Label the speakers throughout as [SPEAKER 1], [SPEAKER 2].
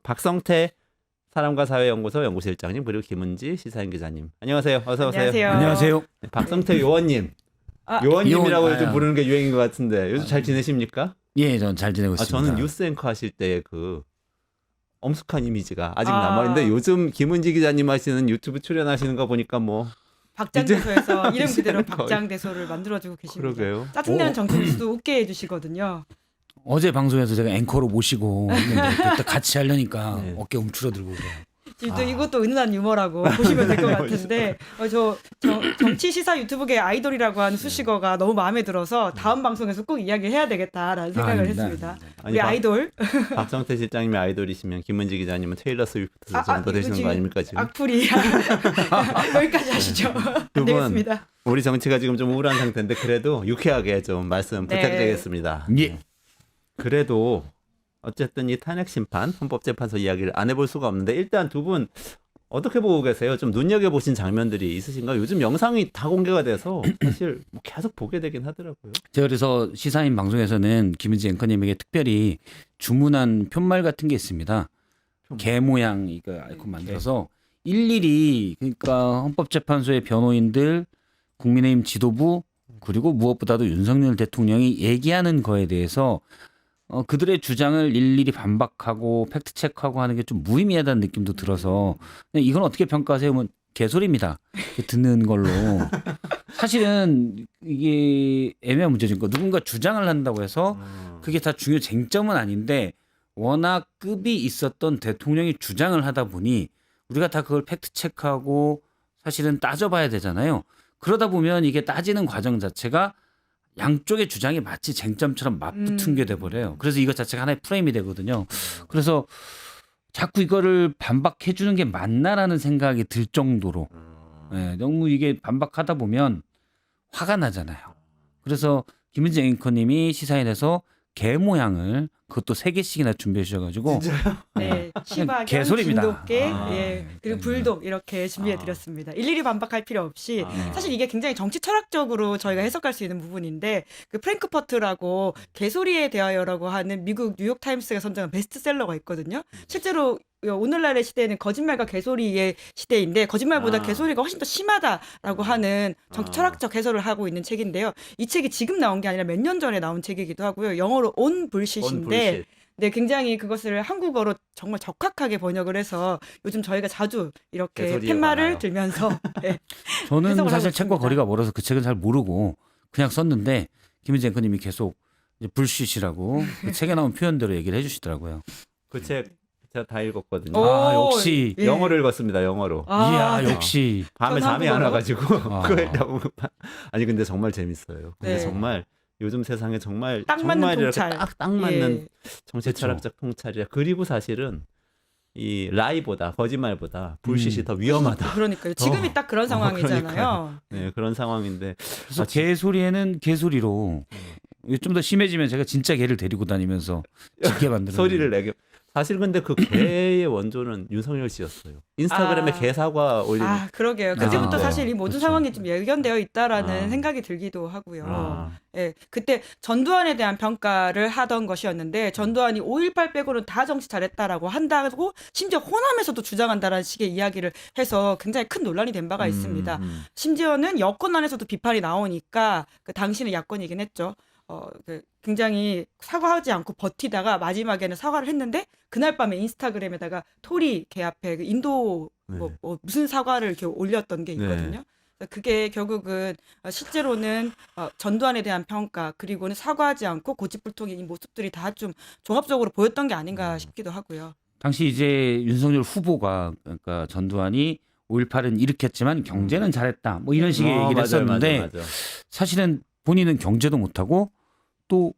[SPEAKER 1] 박성태 사람과 사회연구소 연구실장님 그리고 김은지 시사인 기자님. 안녕하세요. 어서 오세요.
[SPEAKER 2] 안녕하세요.
[SPEAKER 3] 안녕하세요.
[SPEAKER 1] 네, 박성태 요원님.
[SPEAKER 2] 아,
[SPEAKER 1] 요원님이라고
[SPEAKER 3] 요원,
[SPEAKER 1] 좀 부르는 게 유행인 것 같은데 요즘 잘 지내십니까?
[SPEAKER 3] 예, 전 잘 지내고 있습니다.
[SPEAKER 1] 저는 뉴스 앵커 하실 때 그 엄숙한 이미지가 아직
[SPEAKER 2] 아.
[SPEAKER 1] 남아있는데 요즘 김은지 기자님 하시는 유튜브 출연하시는 거 보니까 뭐
[SPEAKER 2] 박장대소에서 이름
[SPEAKER 1] 이제는
[SPEAKER 2] 그대로
[SPEAKER 1] 거의-
[SPEAKER 2] 박장대소를 만들어주고 계십니다.
[SPEAKER 1] 그러게요.
[SPEAKER 2] 짜증나는 정치뉴스도 웃게 해주시거든요.
[SPEAKER 3] 어제 방송에서 제가 앵커로 모시고 했는데 또 같이 하려니까
[SPEAKER 1] 네.
[SPEAKER 3] 어깨 움츠러들고 그래요.
[SPEAKER 2] 지금 또 이것도 은은한 유머라고 보시면 될 것
[SPEAKER 1] 네,
[SPEAKER 2] 같은데 정치 시사 유튜브계 아이돌이라고 하는 수식어가 너무 마음에 들어서 다음 방송에서 꼭 이야기해야 되겠다라는 생각을
[SPEAKER 3] 아닙니다.
[SPEAKER 2] 했습니다.
[SPEAKER 1] 아니,
[SPEAKER 2] 우리 아이돌
[SPEAKER 1] 박성태 실장님이 아이돌이시면 김은지 기자님은 테일러 스위프트 정도
[SPEAKER 2] 이거
[SPEAKER 1] 되시는
[SPEAKER 2] 지금
[SPEAKER 1] 거 아닙니까 지금?
[SPEAKER 2] 악플이 여기까지 하시죠. 안
[SPEAKER 1] 두 분.
[SPEAKER 2] 되겠습니다.
[SPEAKER 1] 우리 정치가 지금 좀 우울한 상태인데 그래도 유쾌하게 좀 말씀
[SPEAKER 2] 네.
[SPEAKER 1] 부탁드리겠습니다.
[SPEAKER 3] 예.
[SPEAKER 1] 그래도 어쨌든 이 탄핵 심판 헌법재판소 이야기를 안 해볼 수가 없는데 일단 두 분 어떻게 보고 계세요? 좀 눈여겨보신 장면들이 있으신가요? 요즘 영상이 다 공개가 돼서 사실 뭐 계속 보게 되긴 하더라고요.
[SPEAKER 3] 제가 그래서 시사인 방송에서는 김은지 앵커님에게 특별히 주문한 푯말 같은 게 있습니다. 개 모양 이거 아이콘 만들어서 일일이 그러니까 헌법재판소의 변호인들, 국민의힘 지도부 그리고 무엇보다도 윤석열 대통령이 얘기하는 거에 대해서 그들의 주장을 일일이 반박하고 팩트 체크하고 하는 게 좀 무의미하다는 느낌도 들어서 이건 어떻게 평가하세요? 뭐 개소리입니다. 듣는 걸로 사실은 이게 애매한 문제죠. 그러니까 누군가 주장을 한다고 해서 그게 다 중요 쟁점은 아닌데 워낙 급이 있었던 대통령이 주장을 하다 보니 우리가 다 그걸 팩트 체크하고 사실은 따져봐야 되잖아요. 그러다 보면 이게 따지는 과정 자체가 양쪽의 주장이 마치 쟁점처럼 맞붙은 게 돼버려요. 그래서 이것 자체가 하나의 프레임이 되거든요. 그래서 자꾸 이거를 반박해 주는 게 맞나라는 생각이 들 정도로 너무 이게 반박하다 보면 화가 나잖아요. 그래서 김은지 앵커님이 시사인에서 개 모양을 그것도 3개씩이나 준비해 주셔가지고
[SPEAKER 2] 네, 시바견,
[SPEAKER 3] 개소리입니다.
[SPEAKER 2] 진돗개,
[SPEAKER 1] 아,
[SPEAKER 2] 예, 그리고 불독 이렇게 준비해 드렸습니다. 일일이 반박할 필요 없이
[SPEAKER 1] 아.
[SPEAKER 2] 사실 이게 굉장히 정치 철학적으로 저희가 해석할 수 있는 부분인데 그 프랭크퍼트라고 개소리에 대하여라고 하는 미국 뉴욕 타임스가 선정한 베스트셀러가 있거든요. 실제로 오늘날의 시대는 거짓말과 개소리의 시대인데 거짓말보다
[SPEAKER 1] 아.
[SPEAKER 2] 개소리가 훨씬 더 심하다라고 하는 정치 철학적 해설을 하고 있는 책인데요. 이 책이 지금 나온 게 아니라 몇 년 전에 나온 책이기도 하고요. 영어로 온 불시인데 네, 굉장히 그것을 한국어로 정말 적확하게 번역을 해서 요즘 저희가 자주 이렇게
[SPEAKER 1] 개소리에
[SPEAKER 2] 팻말을
[SPEAKER 1] 관하여.
[SPEAKER 2] 들면서 네,
[SPEAKER 3] 저는
[SPEAKER 2] 해석을
[SPEAKER 3] 사실
[SPEAKER 2] 하고
[SPEAKER 3] 책과
[SPEAKER 2] 있습니다.
[SPEAKER 3] 거리가 멀어서 그 책은 잘 모르고 그냥 썼는데 김은지 앵커님이 계속 이제 불쉿이라고 그 책에 나온 표현대로 얘기를 해주시더라고요.
[SPEAKER 1] 그 책 제가 다 읽었거든요.
[SPEAKER 2] 오,
[SPEAKER 3] 아, 역시.
[SPEAKER 2] 예.
[SPEAKER 1] 영어로 읽었습니다. 영어로.
[SPEAKER 2] 아,
[SPEAKER 3] 이야 역시
[SPEAKER 1] 밤에
[SPEAKER 2] 전
[SPEAKER 1] 잠이 안
[SPEAKER 2] 한국어로?
[SPEAKER 1] 와가지고
[SPEAKER 3] 아.
[SPEAKER 1] 그걸 너무 아니 근데 정말 재밌어요. 근데
[SPEAKER 2] 네.
[SPEAKER 1] 정말 요즘 세상에 정말
[SPEAKER 2] 딱 맞는
[SPEAKER 1] 정말 이렇게
[SPEAKER 2] 통찰.
[SPEAKER 1] 딱 맞는
[SPEAKER 2] 예.
[SPEAKER 1] 정치
[SPEAKER 3] 그렇죠.
[SPEAKER 1] 철학적 통찰이라 그리고 사실은 이 라이보다 거짓말보다 불시시 더 위험하다.
[SPEAKER 2] 그러니까요. 지금이 딱 그런 상황이잖아요.
[SPEAKER 1] 그러니까요. 네, 그런 상황인데
[SPEAKER 3] 그래서
[SPEAKER 1] 아,
[SPEAKER 3] 개소리에는 개소리로 좀 더 심해지면 제가 진짜 개를 데리고 다니면서 짖게 만드는
[SPEAKER 1] 소리를 내게 사실 근데 그 개의 원조는 윤석열 씨였어요. 인스타그램에
[SPEAKER 2] 아.
[SPEAKER 1] 개 사과 올리는
[SPEAKER 2] 아, 그러게요. 그때부터
[SPEAKER 3] 아,
[SPEAKER 2] 사실 이 모든
[SPEAKER 3] 그렇죠.
[SPEAKER 2] 상황이 좀 예견되어 있다라는
[SPEAKER 1] 아.
[SPEAKER 2] 생각이 들기도 하고요.
[SPEAKER 1] 아.
[SPEAKER 2] 예, 그때 전두환에 대한 평가를 하던 것이었는데 전두환이 5.18 빼고는 다 정치 잘했다라고 한다고 심지어 호남에서도 주장한다라는 식의 이야기를 해서 굉장히 큰 논란이 된 바가 있습니다. 심지어는 여권 안에서도 비판이 나오니까 그 당시는 야권이긴 했죠. 굉장히 사과하지 않고 버티다가 마지막에는 사과를 했는데 그날 밤에 인스타그램에다가 토리 개 앞에 그 인도 뭐 무슨 사과를 이렇게 올렸던 게 있거든요. 그래서 그게 결국은 실제로는 전두환에 대한 평가 그리고는 사과하지 않고 고집불통인 이 모습들이 다 좀 종합적으로 보였던 게 아닌가 싶기도 하고요.
[SPEAKER 3] 당시 이제 윤석열 후보가 그러니까 전두환이 5.18은 일으켰지만 경제는 잘했다 뭐 이런 식의 얘기를 했었는데
[SPEAKER 1] 맞아.
[SPEAKER 3] 사실은 본인은 경제도 못하고 또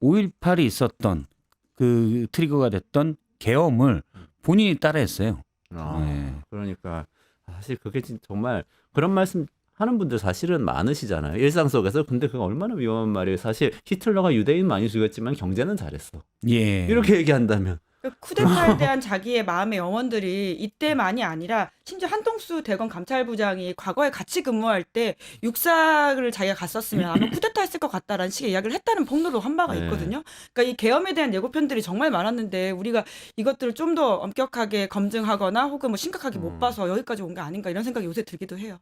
[SPEAKER 3] 5.18이 있었던 그 트리거가 됐던 계엄을 본인이 따라했어요. 네.
[SPEAKER 1] 그러니까 사실 그게 정말 그런 말씀 하는 분들 사실은 많으시잖아요. 일상 속에서. 근데 그거 얼마나 위험한 말이에요. 사실 히틀러가 유대인 많이 죽였지만 경제는 잘했어.
[SPEAKER 3] 예.
[SPEAKER 1] 이렇게 얘기한다면
[SPEAKER 2] 쿠데타에 대한 자기의 마음의 염원들이 이때만이 아니라 심지어 한동수 대검 감찰부장이 과거에 같이 근무할 때 육사를 자기가 갔었으면 아마 쿠데타했을 것 같다라는 식의 이야기를 했다는 폭로도 한 바가
[SPEAKER 1] 네.
[SPEAKER 2] 있거든요. 그러니까 이 계엄에 대한 예고편들이 정말 많았는데 우리가 이것들을 좀 더 엄격하게 검증하거나 혹은 뭐 심각하게 못 봐서 여기까지 온 게 아닌가 이런 생각이 요새 들기도 해요.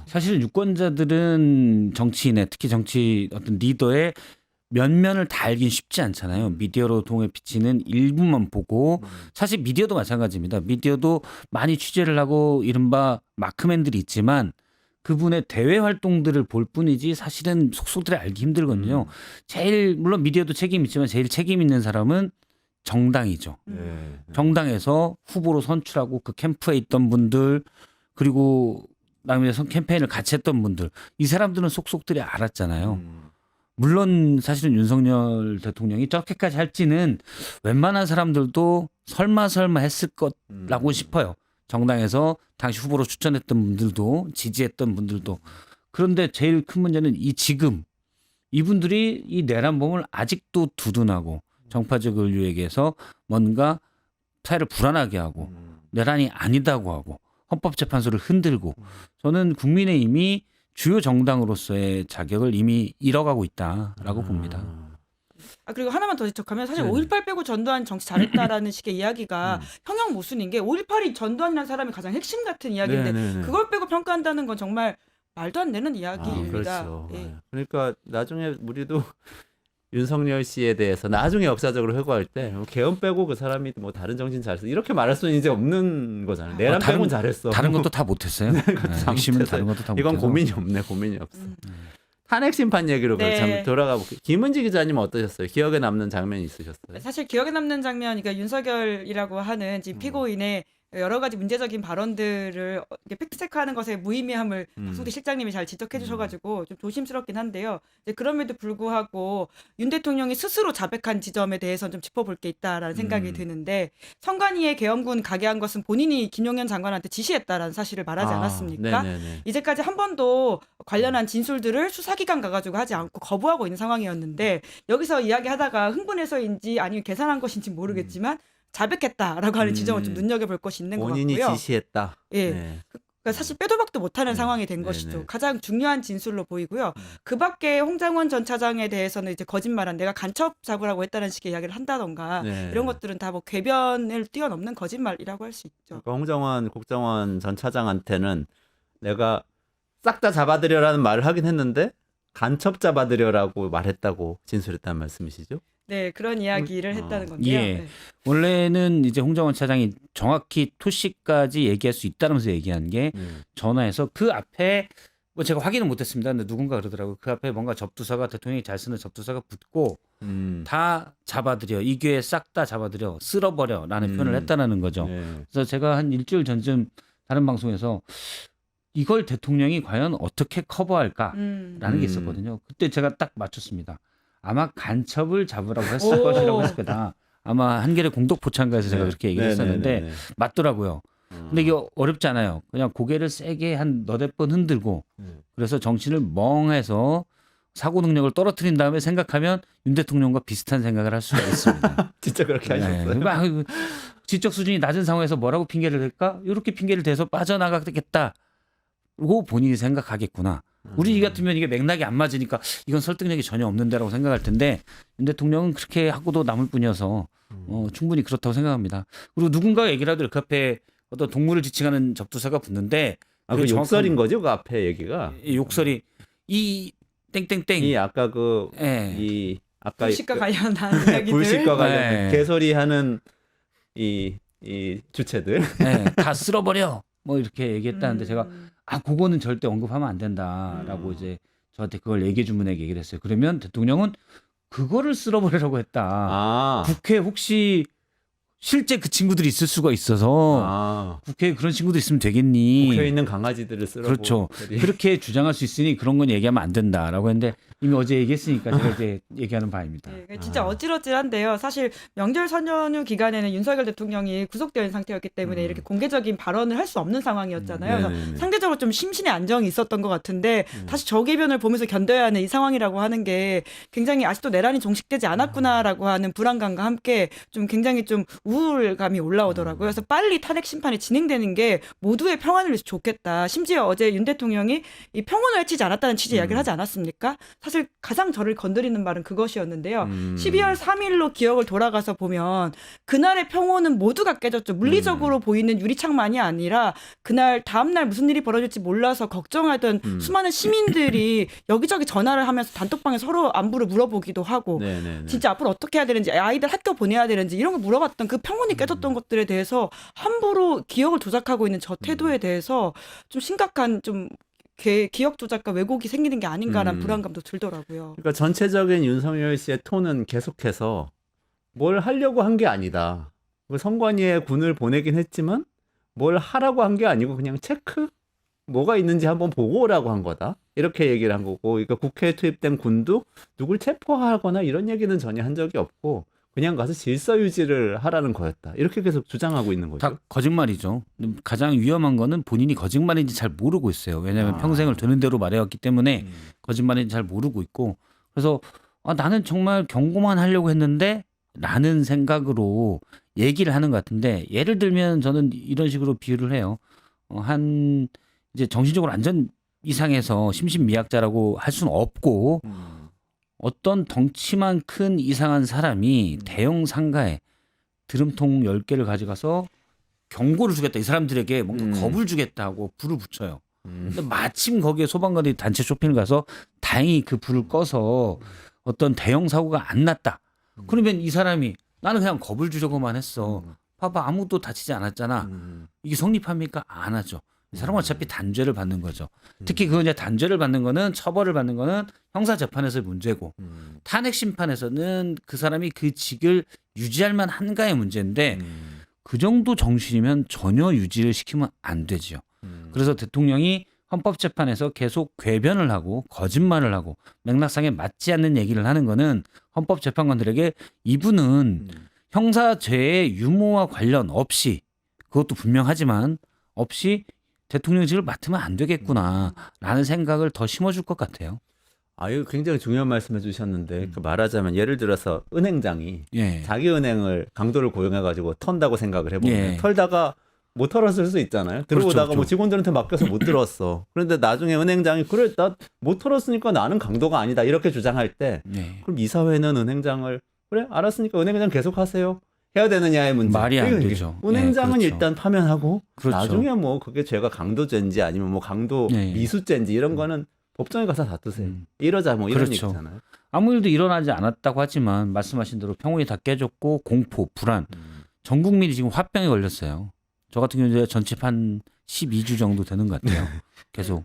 [SPEAKER 3] 사실 유권자들은 정치인의 특히 정치 어떤 리더의 면면을 다 알긴 쉽지 않잖아요. 미디어로 동에 비치는 일부만 보고 사실 미디어도 마찬가지입니다. 미디어도 많이 취재를 하고 이른바 마크맨들이 있지만 그분의 대외 활동들을 볼 뿐이지 사실은 속속들이 알기 힘들거든요. 제일 물론 미디어도 책임 있지만 제일 책임 있는 사람은 정당이죠. 정당에서 후보로 선출하고 그 캠프에 있던 분들 그리고 그다음에 캠페인을 같이 했던 분들 이 사람들은 속속들이 알았잖아요. 물론 사실은 윤석열 대통령이 저렇게까지 할지는 웬만한 사람들도 설마 했을 거라고 싶어요. 정당에서 당시 후보로 추천했던 분들도 지지했던 분들도. 그런데 제일 큰 문제는 이 지금 이분들이 이 내란범을 아직도 두둔하고 정파적 인류에게서 뭔가 사회를 불안하게 하고 내란이 아니다고 하고 헌법재판소를 흔들고 저는 국민의힘이 주요 정당으로서의 자격을 이미 잃어가고 있다라고 봅니다.
[SPEAKER 2] 그리고 하나만 더 지적하면 사실
[SPEAKER 1] 네.
[SPEAKER 2] 5.18 빼고 전두환 정치 잘했다라는 식의 이야기가 형용 모순인 게 5.18이 전두환이라는 사람이 가장 핵심 같은 이야기인데 그걸 빼고 평가한다는 건 정말 말도 안 되는 이야기입니다.
[SPEAKER 1] 그렇죠.
[SPEAKER 2] 예.
[SPEAKER 1] 그러니까 나중에 우리도 윤석열 씨에 대해서 나중에 역사적으로 회고할 때 계엄 빼고 그 사람이 뭐 다른 정신 잘했어 이렇게 말할 수는 이제 없는 거잖아요. 내란 빼고는 잘했어.
[SPEAKER 3] 다른 것도 다 못했어요. 핵심은 다른 것도 다 못해서.
[SPEAKER 1] 이건 고민이 없어. 탄핵 심판 얘기로
[SPEAKER 2] 네.
[SPEAKER 1] 참 돌아가 볼게요. 김은지 기자님 어떠셨어요? 기억에 남는 장면이 있으셨어요?
[SPEAKER 2] 사실 기억에 남는 장면, 그러니까 윤석열이라고 하는 지금 피고인의 여러 가지 문제적인 발언들을 팩트체크하는 것의 무의미함을 박성대 실장님이 잘 지적해 주셔가지고 좀 조심스럽긴 한데요. 이제 그럼에도 불구하고 윤 대통령이 스스로 자백한 지점에 대해서는 좀 짚어볼 게 있다라는 생각이 드는데 선관위에 계엄군 가게 한 것은 본인이 김용현 장관한테 지시했다라는 사실을 말하지 않았습니까?
[SPEAKER 1] 네네네.
[SPEAKER 2] 이제까지 한 번도 관련한 진술들을 수사기관 가가지고 하지 않고 거부하고 있는 상황이었는데 여기서 이야기하다가 흥분해서인지 아니면 계산한 것인지 모르겠지만 자백했다라고 하는 지점을 좀 눈여겨볼 것이 있는 것
[SPEAKER 1] 본인이
[SPEAKER 2] 같고요.
[SPEAKER 1] 지시했다.
[SPEAKER 2] 예.
[SPEAKER 1] 네.
[SPEAKER 2] 그러니까 사실 빼도 박도 못하는
[SPEAKER 1] 네.
[SPEAKER 2] 상황이 된
[SPEAKER 1] 네네.
[SPEAKER 2] 것이죠. 가장 중요한 진술로 보이고요. 그밖에 홍장원 전 차장에 대해서는 이제 거짓말한 내가 간첩 잡으라고 했다는 식의 이야기를 한다던가
[SPEAKER 1] 네.
[SPEAKER 2] 이런 것들은 다 뭐 궤변을 뛰어넘는 거짓말이라고 할 수 있죠.
[SPEAKER 1] 그러니까 홍정원 국정원 전 차장한테는 내가 싹 다 잡아들여라는 말을 하긴 했는데 간첩 잡아들여라고 말했다고 진술했다는 말씀이시죠?
[SPEAKER 2] 네, 그런 이야기를 했다는 건데요.
[SPEAKER 3] 예.
[SPEAKER 2] 네.
[SPEAKER 3] 원래는 이제 홍정원 차장이 정확히 토시까지 얘기할 수 있다면서 얘기한 게 전화해서 그 앞에 뭐 제가 확인은 못했습니다. 근데 누군가 그러더라고요. 그 앞에 뭔가 접두사가 대통령이 잘 쓰는 접두사가 붙고 다 잡아들여 이 기회에 싹 다 잡아들여 쓸어버려라는 표현을 했다는 거죠.
[SPEAKER 1] 네.
[SPEAKER 3] 그래서 제가 한 일주일 전쯤 다른 방송에서 이걸 대통령이 과연 어떻게 커버할까라는 게 있었거든요. 그때 제가 딱 맞췄습니다. 아마 간첩을 잡으라고 했을
[SPEAKER 2] 오.
[SPEAKER 3] 것이라고 했을 거다. 아마 한겨레 공동포창가에서 제가 그렇게 얘기를 했었는데
[SPEAKER 1] 네네네네.
[SPEAKER 3] 맞더라고요. 근데 이게 어렵지 않아요. 그냥 고개를 세게 한 너댓 번 흔들고 그래서 정신을 멍해서 사고 능력을 떨어뜨린 다음에 생각하면 윤 대통령과 비슷한 생각을 할 수가 있습니다.
[SPEAKER 1] 진짜 그렇게 하셨어요?
[SPEAKER 3] 네. 막 지적 수준이 낮은 상황에서 뭐라고 핑계를 댈까? 이렇게 핑계를 대서 빠져나가겠다. 고 본인이 생각하겠구나. 우리 같으면 이게 맥락이 안 맞으니까 이건 설득력이 전혀 없는데라고 생각할 텐데 윤 대통령은 그렇게 하고도 남을 뿐이어서 충분히 그렇다고 생각합니다. 그리고 누군가 얘기를 하더라도 그 앞에 어떤 동물을 지칭하는 접두사가 붙는데
[SPEAKER 1] 그
[SPEAKER 3] 그게
[SPEAKER 1] 욕설인 거죠? 그 앞에 얘기가?
[SPEAKER 3] 이 욕설이 이 땡땡땡
[SPEAKER 1] 이 아까
[SPEAKER 3] 예.
[SPEAKER 1] 이 아까
[SPEAKER 2] 불식과 관련한 이야기들.
[SPEAKER 1] 불식과 관련
[SPEAKER 3] 네.
[SPEAKER 1] 개소리하는 이 주체들.
[SPEAKER 3] 예, 다 쓸어버려 뭐 이렇게 얘기했다는데 제가 그거는 절대 언급하면 안 된다라고 이제 저한테 그걸 얘기해 준 분에게 얘기를 했어요. 그러면 대통령은 그거를 쓸어버리라고 했다. 국회 혹시 실제 그 친구들이 있을 수가 있어서 국회에 그런 친구들 있으면 되겠니?
[SPEAKER 1] 국회에 있는 강아지들을 쓰라고.
[SPEAKER 3] 그렇죠. 그렇게 주장할 수 있으니 그런 건 얘기하면 안 된다라고 했는데 이미 어제 얘기했으니까 제가 이제 얘기하는 바입니다.
[SPEAKER 2] 네, 진짜 어찌러찌한데요. 사실 명절 선연휴 기간에는 윤석열 대통령이 구속되어 있는 상태였기 때문에 이렇게 공개적인 발언을 할 수 없는 상황이었잖아요. 그래서 상대적으로 좀 심신의 안정이 있었던 것 같은데 다시 저개변을 보면서 견뎌야 하는 이 상황이라고 하는 게 굉장히 아직도 내란이 종식되지 않았구나라고 하는 불안감과 함께 좀 굉장히 좀 우울감이 올라오더라고요. 그래서 빨리 탄핵 심판이 진행되는 게 모두의 평안을 위해서 좋겠다. 심지어 어제 윤 대통령이 이 평온을 해치지 않았다는 취지의 이야기를 하지 않았습니까? 사실 가장 저를 건드리는 말은 그것이었는데요. 12월 3일로 기억을 돌아가서 보면 그날의 평온은 모두가 깨졌죠. 물리적으로 보이는 유리창만이 아니라 그날 다음날 무슨 일이 벌어질지 몰라서 걱정하던 수많은 시민들이 여기저기 전화를 하면서 단톡방에 서로 안부를 물어보기도 하고
[SPEAKER 1] 네네네.
[SPEAKER 2] 진짜 앞으로 어떻게 해야 되는지 아이들 학교 보내야 되는지 이런 거 물어봤던 그 평온이 깨졌던 것들에 대해서 함부로 기억을 조작하고 있는 저 태도에 대해서 좀 심각한 좀 기억 조작과 왜곡이 생기는 게 아닌가라는 불안감도 들더라고요.
[SPEAKER 1] 그러니까 전체적인 윤석열 씨의 톤은 계속해서 뭘 하려고 한 게 아니다. 선관위에 군을 보내긴 했지만 뭘 하라고 한 게 아니고 그냥 체크? 뭐가 있는지 한번 보고 오라고 한 거다. 이렇게 얘기를 한 거고, 그러니까 국회에 투입된 군도 누굴 체포하거나 이런 얘기는 전혀 한 적이 없고 그냥 가서 질서 유지를 하라는 거였다. 이렇게 계속 주장하고 있는 거죠.
[SPEAKER 3] 다 거짓말이죠. 가장 위험한 거는 본인이 거짓말인지 잘 모르고 있어요. 왜냐하면 평생을 되는 대로 말해왔기 때문에 거짓말인지 잘 모르고 있고, 그래서 나는 정말 경고만 하려고 했는데 라는 생각으로 얘기를 하는 것 같은데, 예를 들면 저는 이런 식으로 비유를 해요. 한 이제 정신적으로 안전 이상해서 심신미약자라고 할 수는 없고 어떤 덩치만 큰 이상한 사람이 대형 상가에 드럼통 10개를 가져가서 경고를 주겠다, 이 사람들에게 뭔가 겁을 주겠다고 불을 붙여요. 근데 마침 거기에 소방관들이 단체 쇼핑을 가서 다행히 그 불을 꺼서 어떤 대형 사고가 안 났다. 그러면 이 사람이 나는 그냥 겁을 주려고만 했어. 봐봐, 아무도 다치지 않았잖아. 이게 성립합니까? 안 하죠. 이 사람은 어차피 단죄를 받는 거죠. 특히 그 이제 단죄를 받는 거는, 처벌을 받는 거는 형사 재판에서의 문제고, 탄핵 심판에서는 그 사람이 그 직을 유지할 만한가의 문제인데 그 정도 정신이면 전혀 유지를 시키면 안 되지요. 그래서 대통령이 헌법재판에서 계속 궤변을 하고 거짓말을 하고 맥락상에 맞지 않는 얘기를 하는 거는 헌법재판관들에게 이분은 형사죄의 유무와 관련 없이, 그것도 분명하지만 없이 대통령직을 맡으면 안 되겠구나라는 생각을 더 심어줄 것 같아요.
[SPEAKER 1] 이거 굉장히 중요한 말씀해 주셨는데, 그 말하자면 예를 들어서 은행장이
[SPEAKER 3] 예.
[SPEAKER 1] 자기 은행을 강도를 고용해가지고 턴다고 생각을 해보면
[SPEAKER 3] 예.
[SPEAKER 1] 털다가 못 털었을 수 있잖아요. 들어오다가
[SPEAKER 3] 그렇죠.
[SPEAKER 1] 뭐 직원들한테 맡겨서 못 들었어. 그런데 나중에 은행장이 그래, 나 못 털었으니까 나는 강도가 아니다, 이렇게 주장할 때
[SPEAKER 3] 예.
[SPEAKER 1] 그럼 이사회는 은행장을 그래 알았으니까 은행장 계속 하세요 해야 되느냐의 문제.
[SPEAKER 3] 말이 안
[SPEAKER 1] 이게
[SPEAKER 3] 되죠.
[SPEAKER 1] 은행장은
[SPEAKER 3] 예, 그렇죠.
[SPEAKER 1] 일단 파면하고
[SPEAKER 3] 그렇죠.
[SPEAKER 1] 나중에 뭐 그게 죄가 강도죄인지 아니면 뭐 강도
[SPEAKER 3] 예.
[SPEAKER 1] 미수죄인지 이런 거는 법정에 가서 다투세요. 이러자 뭐 이런
[SPEAKER 3] 그렇죠.
[SPEAKER 1] 얘기잖아요.
[SPEAKER 3] 아무 일도 일어나지 않았다고 하지만 말씀하신 대로 평온이 다 깨졌고 공포, 불안, 전 국민이 지금 화병에 걸렸어요. 저 같은 경우는 전집 한 12주 정도 되는 것 같아요. 계속.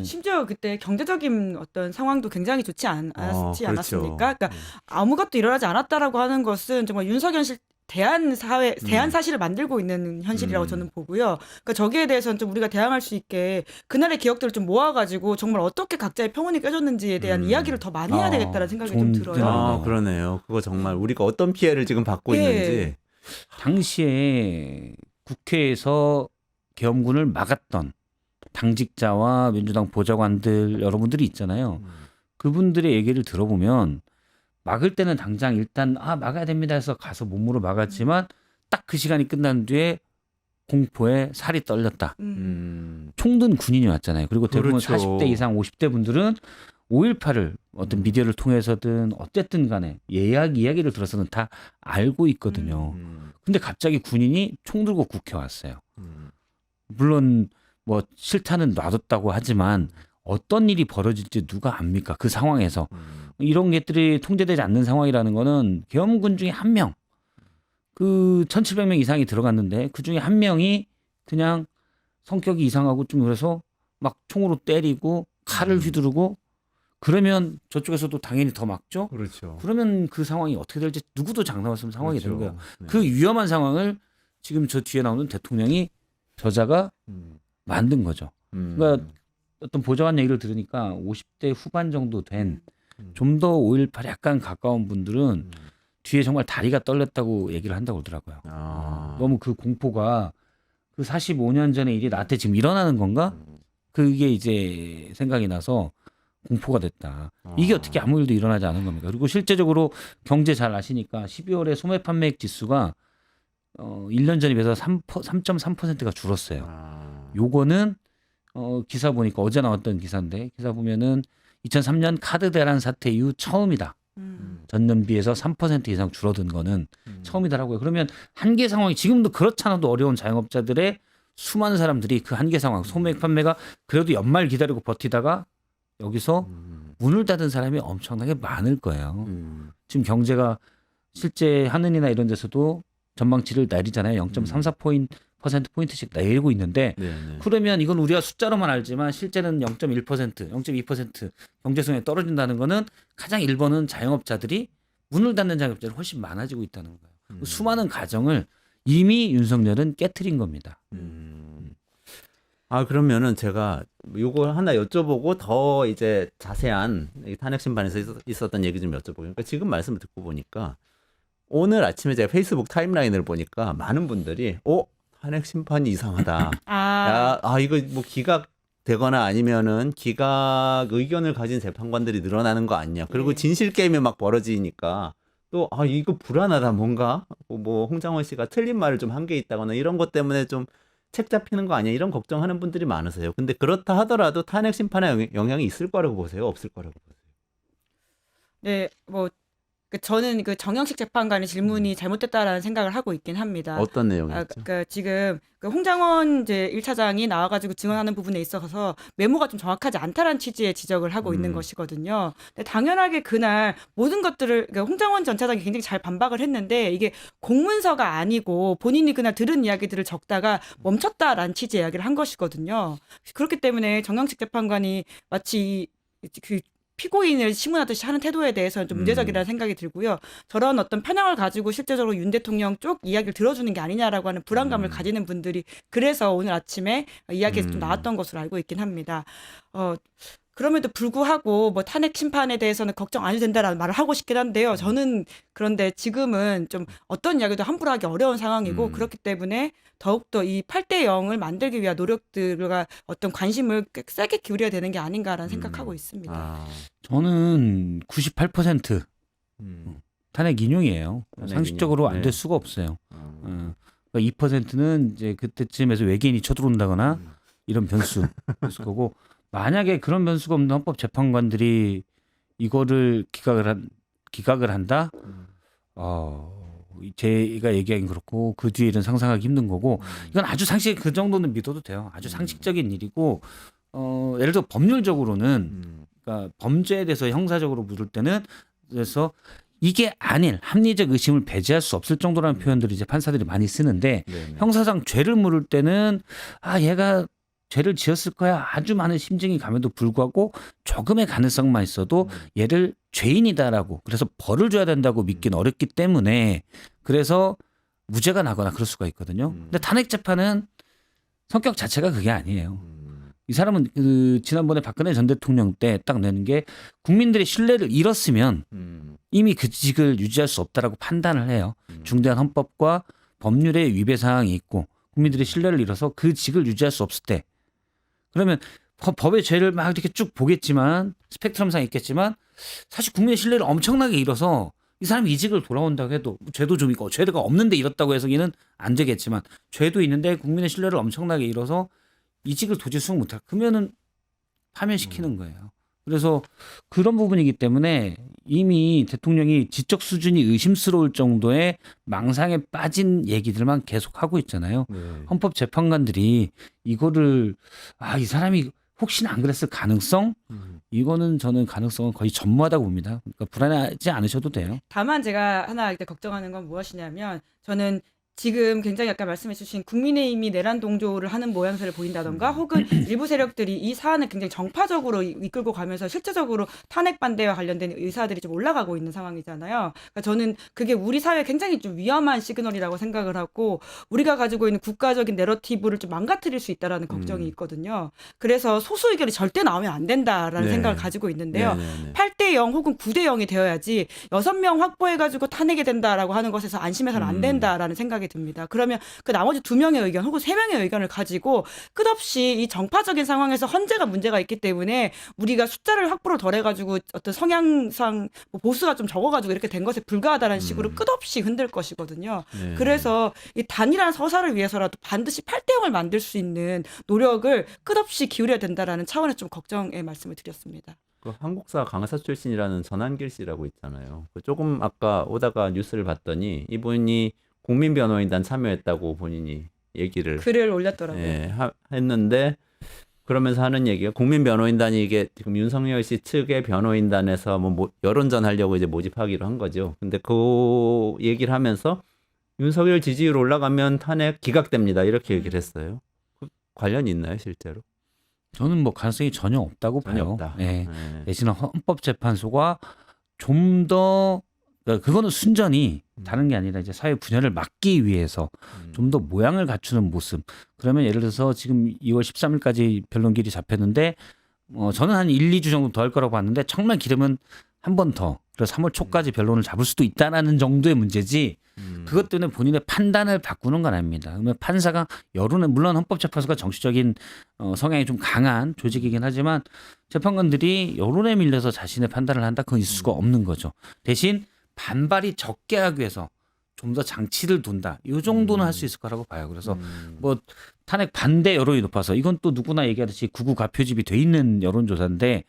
[SPEAKER 2] 심지어 그때 경제적인 어떤 상황도 굉장히 좋지
[SPEAKER 1] 그렇죠.
[SPEAKER 2] 않았습니까? 그러니까 아무것도 일어나지 않았다라고 하는 것은 정말 윤석열 씨 대한 사실을 만들고 있는 현실이라고 저는 보고요. 그러니까 저기에 대해서는 좀 우리가 대항할 수 있게 그날의 기억들을 좀 모아가지고 정말 어떻게 각자의 평온이 깨졌는지에 대한 이야기를 더 많이 해야 되겠다는 생각이 좀
[SPEAKER 3] 좋은
[SPEAKER 2] 들어요.
[SPEAKER 1] 그러네요. 그거 정말 우리가 어떤 피해를 지금 받고
[SPEAKER 2] 예.
[SPEAKER 1] 있는지.
[SPEAKER 3] 당시에 국회에서 계엄군을 막았던 당직자와 민주당 보좌관들 여러분들이 있잖아요. 그분들의 얘기를 들어보면 막을 때는 당장 일단 막아야 됩니다 해서 가서 몸으로 막았지만 딱 그 시간이 끝난 뒤에 공포에 살이 떨렸다. 총든 군인이 왔잖아요. 그리고 대부분
[SPEAKER 1] 그렇죠.
[SPEAKER 3] 40대 이상 50대 분들은 5.18을 어떤 미디어를 통해서든 어쨌든 간에 이야기를 들어서는 다 알고 있거든요. 근데 갑자기 군인이 총 들고 국회 왔어요. 물론 뭐 실탄은 놔뒀다고 하지만 어떤 일이 벌어질지 누가 압니까? 그 상황에서. 이런 것들이 통제되지 않는 상황이라는 거는 계엄군 중에 한 명, 그 1,700명 이상이 들어갔는데 그 중에 한 명이 그냥 성격이 이상하고 좀 그래서 막 총으로 때리고 칼을 휘두르고 그러면 저쪽에서도 당연히 더 막죠.
[SPEAKER 1] 그렇죠.
[SPEAKER 3] 그러면 그 상황이 어떻게 될지 누구도 장담할 수 없는 상황이 되는 거예요.
[SPEAKER 1] 네.
[SPEAKER 3] 그 위험한 상황을 지금 저 뒤에 나오는 대통령이 저자가 만든 거죠. 그러니까 어떤 보좌관 얘기를 들으니까 50대 후반 정도 된 좀 더 5.18에 약간 가까운 분들은 뒤에 정말 다리가 떨렸다고 얘기를 한다고 그러더라고요. 너무 그 공포가 그 45년 전의 일이 나한테 지금 일어나는 건가? 그게 이제 생각이 나서 공포가 됐다. 이게 어떻게 아무 일도 일어나지 않은 겁니까? 그리고 실제적으로 경제 잘 아시니까 12월에 소매 판매액 지수가 1년 전에 비해서 3.3%가 줄었어요.
[SPEAKER 1] 아.
[SPEAKER 3] 요거는 기사 보니까 어제 나왔던 기사인데 기사 보면은 2003년 카드 대란 사태 이후 처음이다. 전년 비해서 3% 이상 줄어든 거는 처음이다라고요. 그러면 한계 상황이 지금도 그렇잖아도 어려운 자영업자들의 수많은 사람들이 그 한계 상황, 소매액 판매가 그래도 연말 기다리고 버티다가 여기서 문을 닫은 사람이 엄청나게 많을 거예요. 지금 경제가 실제 한은이나 이런 데서도 전망치를 내리잖아요. 0.34%포인트씩 내리고 있는데
[SPEAKER 1] 네네.
[SPEAKER 3] 그러면 이건 우리가 숫자로만 알지만 실제는 0.1%, 0.2% 경제성이 떨어진다는 거는 가장 1번은 자영업자들이 문을 닫는 자영업자들이 훨씬 많아지고 있다는 거예요. 수많은 가정을 이미 윤석열은 깨트린 겁니다.
[SPEAKER 1] 아, 그러면은 제가 요거 하나 여쭤보고 더 이제 자세한 이 탄핵 심판에서 있었던 얘기 좀 여쭤보고. 그러니까 지금 말씀을 듣고 보니까 오늘 아침에 제가 페이스북 타임라인을 보니까 많은 분들이 탄핵 심판이 이상하다. 이거 뭐 기각되거나 아니면은 기각 의견을 가진 재판관들이 늘어나는 거 아니냐. 그리고 진실 게임이 막 벌어지니까 또 이거 불안하다 뭔가 뭐 홍장원 씨가 틀린 말을 좀 한 게 있다거나 이런 것 때문에 좀 책 잡히는 거 아니야 이런 걱정하는 분들이 많으세요. 근데 그렇다 하더라도 탄핵 심판에 영향이 있을 거라고 보세요? 없을 거라고 보세요?
[SPEAKER 2] 네, 뭐 저는 그 정영식 재판관의 질문이 잘못됐다라는 생각을 하고 있긴 합니다.
[SPEAKER 1] 어떤 내용이었죠?
[SPEAKER 2] 지금 그 홍장원 이제 1차장이 나와가지고 증언하는 부분에 있어서 메모가 좀 정확하지 않다라는 취지의 지적을 하고 있는 것이거든요. 근데 당연하게 그날 모든 것들을 그러니까 홍장원 전 차장이 굉장히 잘 반박을 했는데 이게 공문서가 아니고 본인이 그날 들은 이야기들을 적다가 멈췄다라는 취지의 이야기를 한 것이거든요. 그렇기 때문에 정영식 재판관이 마치 그 피고인을 신문하듯이 하는 태도에 대해서는 좀 문제적이라는 생각이 들고요. 저런 어떤 편향을 가지고 실제적으로 윤 대통령 쪽 이야기를 들어주는 게 아니냐라고 하는 불안감을 가지는 분들이 그래서 오늘 아침에 이야기에서 좀 나왔던 것으로 알고 있긴 합니다. 그럼에도 불구하고 뭐 탄핵 심판에 대해서는 걱정 안 해도 된다라는 말을 하고 싶긴 한데요. 저는 그런데 지금은 좀 어떤 이야기도 함부로 하기 어려운 상황이고 그렇기 때문에 더욱더 이 8대 0을 만들기 위한 노력들과 어떤 관심을 꽤 세게 기울여야 되는 게 아닌가라는 생각하고 있습니다.
[SPEAKER 3] 저는 98% 탄핵 인용이에요.
[SPEAKER 1] 탄핵
[SPEAKER 3] 상식적으로
[SPEAKER 1] 인용.
[SPEAKER 3] 안
[SPEAKER 1] 네.
[SPEAKER 3] 될 수가 없어요. 2%는 이제 그때쯤에서 외계인이 쳐들어온다거나 이런 변수 있을 거고 만약에 그런 변수가 없는 헌법재판관들이 이거를 기각을 한다. 제가 얘기하긴 그렇고 그 뒤에 일은 상상하기 힘든 거고 이건 아주 상식 그 정도는 믿어도 돼요. 아주 상식적인 일이고 예를 들어 법률적으로는 그러니까 범죄에 대해서 형사적으로 물을 때는 그래서 이게 아닐 합리적 의심을 배제할 수 없을 정도라는 표현들을 이제 판사들이 많이 쓰는데
[SPEAKER 1] 네네.
[SPEAKER 3] 형사상 죄를 물을 때는 얘가 죄를 지었을 거야 아주 많은 심증이 감에도 불구하고 조금의 가능성만 있어도 얘를 죄인이다라고 그래서 벌을 줘야 된다고 믿긴 어렵기 때문에 그래서 무죄가 나거나 그럴 수가 있거든요. 근데 탄핵 재판은 성격 자체가 그게 아니에요. 이 사람은 지난번에 박근혜 전 대통령 때 딱 내는 게 국민들의 신뢰를 잃었으면 이미 그 직을 유지할 수 없다라고 판단을 해요. 중대한 헌법과 법률의 위배 사항이 있고 국민들의 신뢰를 잃어서 그 직을 유지할 수 없을 때 그러면 법의 죄를 막 이렇게 쭉 보겠지만 스펙트럼상 있겠지만 사실 국민의 신뢰를 엄청나게 잃어서 이 사람이 이직을 돌아온다고 해도 죄도 좀 있고 죄가 없는데 잃었다고 해서 얘는 안 되겠지만 죄도 있는데 국민의 신뢰를 엄청나게 잃어서 이직을 도저히 수용 못할 그러면은 파면시키는 거예요. 그래서 그런 부분이기 때문에 이미 대통령이 지적 수준이 의심스러울 정도의 망상에 빠진 얘기들만 계속하고 있잖아요.
[SPEAKER 1] 네.
[SPEAKER 3] 헌법재판관들이 이거를 이 사람이 혹시나 안 그랬을 가능성? 이거는 저는 가능성은 거의 전무하다고 봅니다. 그러니까 불안하지 않으셔도 돼요.
[SPEAKER 2] 다만 제가 하나 이때 걱정하는 건 무엇이냐면 저는 지금 굉장히 아까 말씀해 주신 국민의힘이 내란 동조를 하는 모양새를 보인다던가 혹은 일부 세력들이 이 사안을 굉장히 정파적으로 이끌고 가면서 실제적으로 탄핵 반대와 관련된 의사들이 좀 올라가고 있는 상황이잖아요. 그러니까 저는 그게 우리 사회에 굉장히 좀 위험한 시그널이라고 생각을 하고 우리가 가지고 있는 국가적인 내러티브를 좀 망가뜨릴 수 있다라는 걱정이 있거든요. 그래서 소수 의견이 절대 나오면 안 된다라는
[SPEAKER 1] 네.
[SPEAKER 2] 생각을 가지고 있는데요.
[SPEAKER 1] 네네네.
[SPEAKER 2] 8대 0 혹은 9대 0이 되어야지 6명 확보해가지고 탄핵이 된다라고 하는 것에서 안심해서는 안 된다라는 생각이 생각이 듭니다. 그러면 그 나머지 2명의 의견 혹은 3명의 의견을 가지고 끝없이 이 정파적인 상황에서 헌재가 문제가 있기 때문에 우리가 숫자를 확보를 덜해가지고 어떤 성향상 뭐 보수가 좀 적어가지고 이렇게 된 것에 불과하다는 식으로 끝없이 흔들 것이거든요.
[SPEAKER 1] 네.
[SPEAKER 2] 그래서 이 단일한 서사를 위해서라도 반드시 8대0을 만들 수 있는 노력을 끝없이 기울여야 된다라는 차원에서 좀 걱정의 말씀을 드렸습니다.
[SPEAKER 1] 그 한국사 강사 출신이라는 전한길 씨라고 있잖아요. 그 조금 아까 오다가 뉴스를 봤더니 이분이 국민변호인단 참여했다고 본인이 얘기를
[SPEAKER 2] 글을 올렸더라고요.
[SPEAKER 1] 예, 했는데 그러면서 하는 얘기가 국민변호인단이 이게 지금 윤석열 씨 측의 변호인단에서 뭐 여론전 하려고 이제 모집하기로 한 거죠. 근데 그 얘기를 하면서 윤석열 지지율 올라가면 탄핵 기각됩니다. 이렇게 얘기를 했어요. 그 관련이 있나요, 실제로?
[SPEAKER 3] 저는 뭐 가능성이 전혀 없다고
[SPEAKER 1] 전혀
[SPEAKER 3] 봐요.
[SPEAKER 1] 없다.
[SPEAKER 3] 예.
[SPEAKER 1] 네.
[SPEAKER 3] 대신에 헌법재판소가 좀 더 그거는 순전히 다른 게 아니라 이제 사회 분열을 막기 위해서 좀 더 모양을 갖추는 모습. 그러면 예를 들어서 지금 2월 13일까지 변론길이 잡혔는데 저는 한 1, 2주 정도 더 할 거라고 봤는데 정말 길으면 한 번 더. 그래서 3월 초까지 변론을 잡을 수도 있다라는 정도의 문제지. 그것 때문에 본인의 판단을 바꾸는 건 아닙니다. 그러면 판사가 여론에 물론 헌법재판소가 정치적인 성향이 좀 강한 조직이긴 하지만 재판관들이 여론에 밀려서 자신의 판단을 한다 그건 있을 수가 없는 거죠. 대신 반발이 적게 하기 위해서 좀 더 장치를 둔다. 이 정도는 할 수 있을 거라고 봐요. 그래서 뭐 탄핵 반대 여론이 높아서 이건 또 누구나 얘기하듯이 구구가 표집이 돼 있는 여론조사인데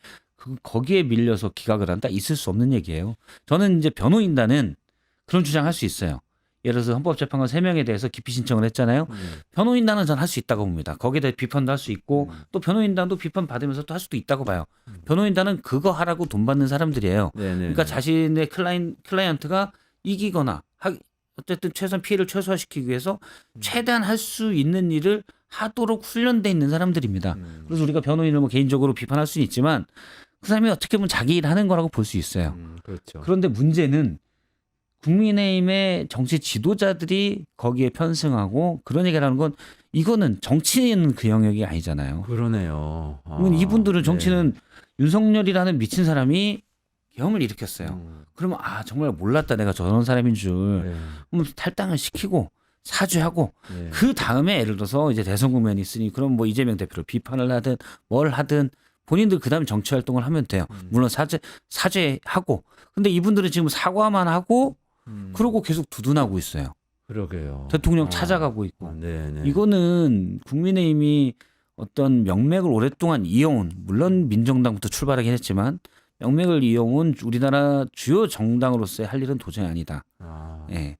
[SPEAKER 3] 거기에 밀려서 기각을 한다 있을 수 없는 얘기예요. 저는 이제 변호인단은 그런 주장할 수 있어요. 예를 들어서 헌법재판관 3명에 대해서 기피 신청을 했잖아요. 변호인단은 전 할 수 있다고 봅니다. 거기에 대해 비판도 할 수 있고 또 변호인단도 비판 받으면서 또 할 수도 있다고 봐요. 변호인단은 그거 하라고 돈 받는 사람들이에요.
[SPEAKER 1] 네네.
[SPEAKER 3] 그러니까 자신의 클라이언트가 이기거나 어쨌든 최소한 피해를 최소화시키기 위해서 최대한 할 수 있는 일을 하도록 훈련돼 있는 사람들입니다. 그래서 우리가 변호인을 뭐 개인적으로 비판할 수는 있지만 그 사람이 어떻게 보면 자기 일 하는 거라고 볼 수 있어요.
[SPEAKER 1] 그렇죠.
[SPEAKER 3] 그런데 문제는 국민의힘의 정치 지도자들이 거기에 편승하고 그런 얘기를 하는 건 이거는 정치는 그 영역이 아니잖아요.
[SPEAKER 1] 그러네요.
[SPEAKER 3] 그러면 이분들은
[SPEAKER 1] 네.
[SPEAKER 3] 정치는 윤석열이라는 미친 사람이 계엄을 일으켰어요. 그러면 정말 몰랐다 내가 저런 사람인 줄.
[SPEAKER 1] 네.
[SPEAKER 3] 그럼 탈당을 시키고 사죄하고
[SPEAKER 1] 네.
[SPEAKER 3] 그 다음에 예를 들어서 이제 대선 국면이 있으니 그럼 뭐 이재명 대표를 비판을 하든 뭘 하든 본인들 그다음에 정치 활동을 하면 돼요. 물론 사죄하고. 근데 이분들은 지금 사과만 하고 그러고 계속 두둔하고 있어요.
[SPEAKER 1] 그러게요.
[SPEAKER 3] 대통령 찾아가고 있고.
[SPEAKER 1] 네네.
[SPEAKER 3] 이거는 국민의힘이 어떤 명맥을 오랫동안 이어온 물론 민정당부터 출발하긴 했지만 명맥을 이어온 우리나라 주요 정당으로서의 할 일은 도저히 아니다. 예.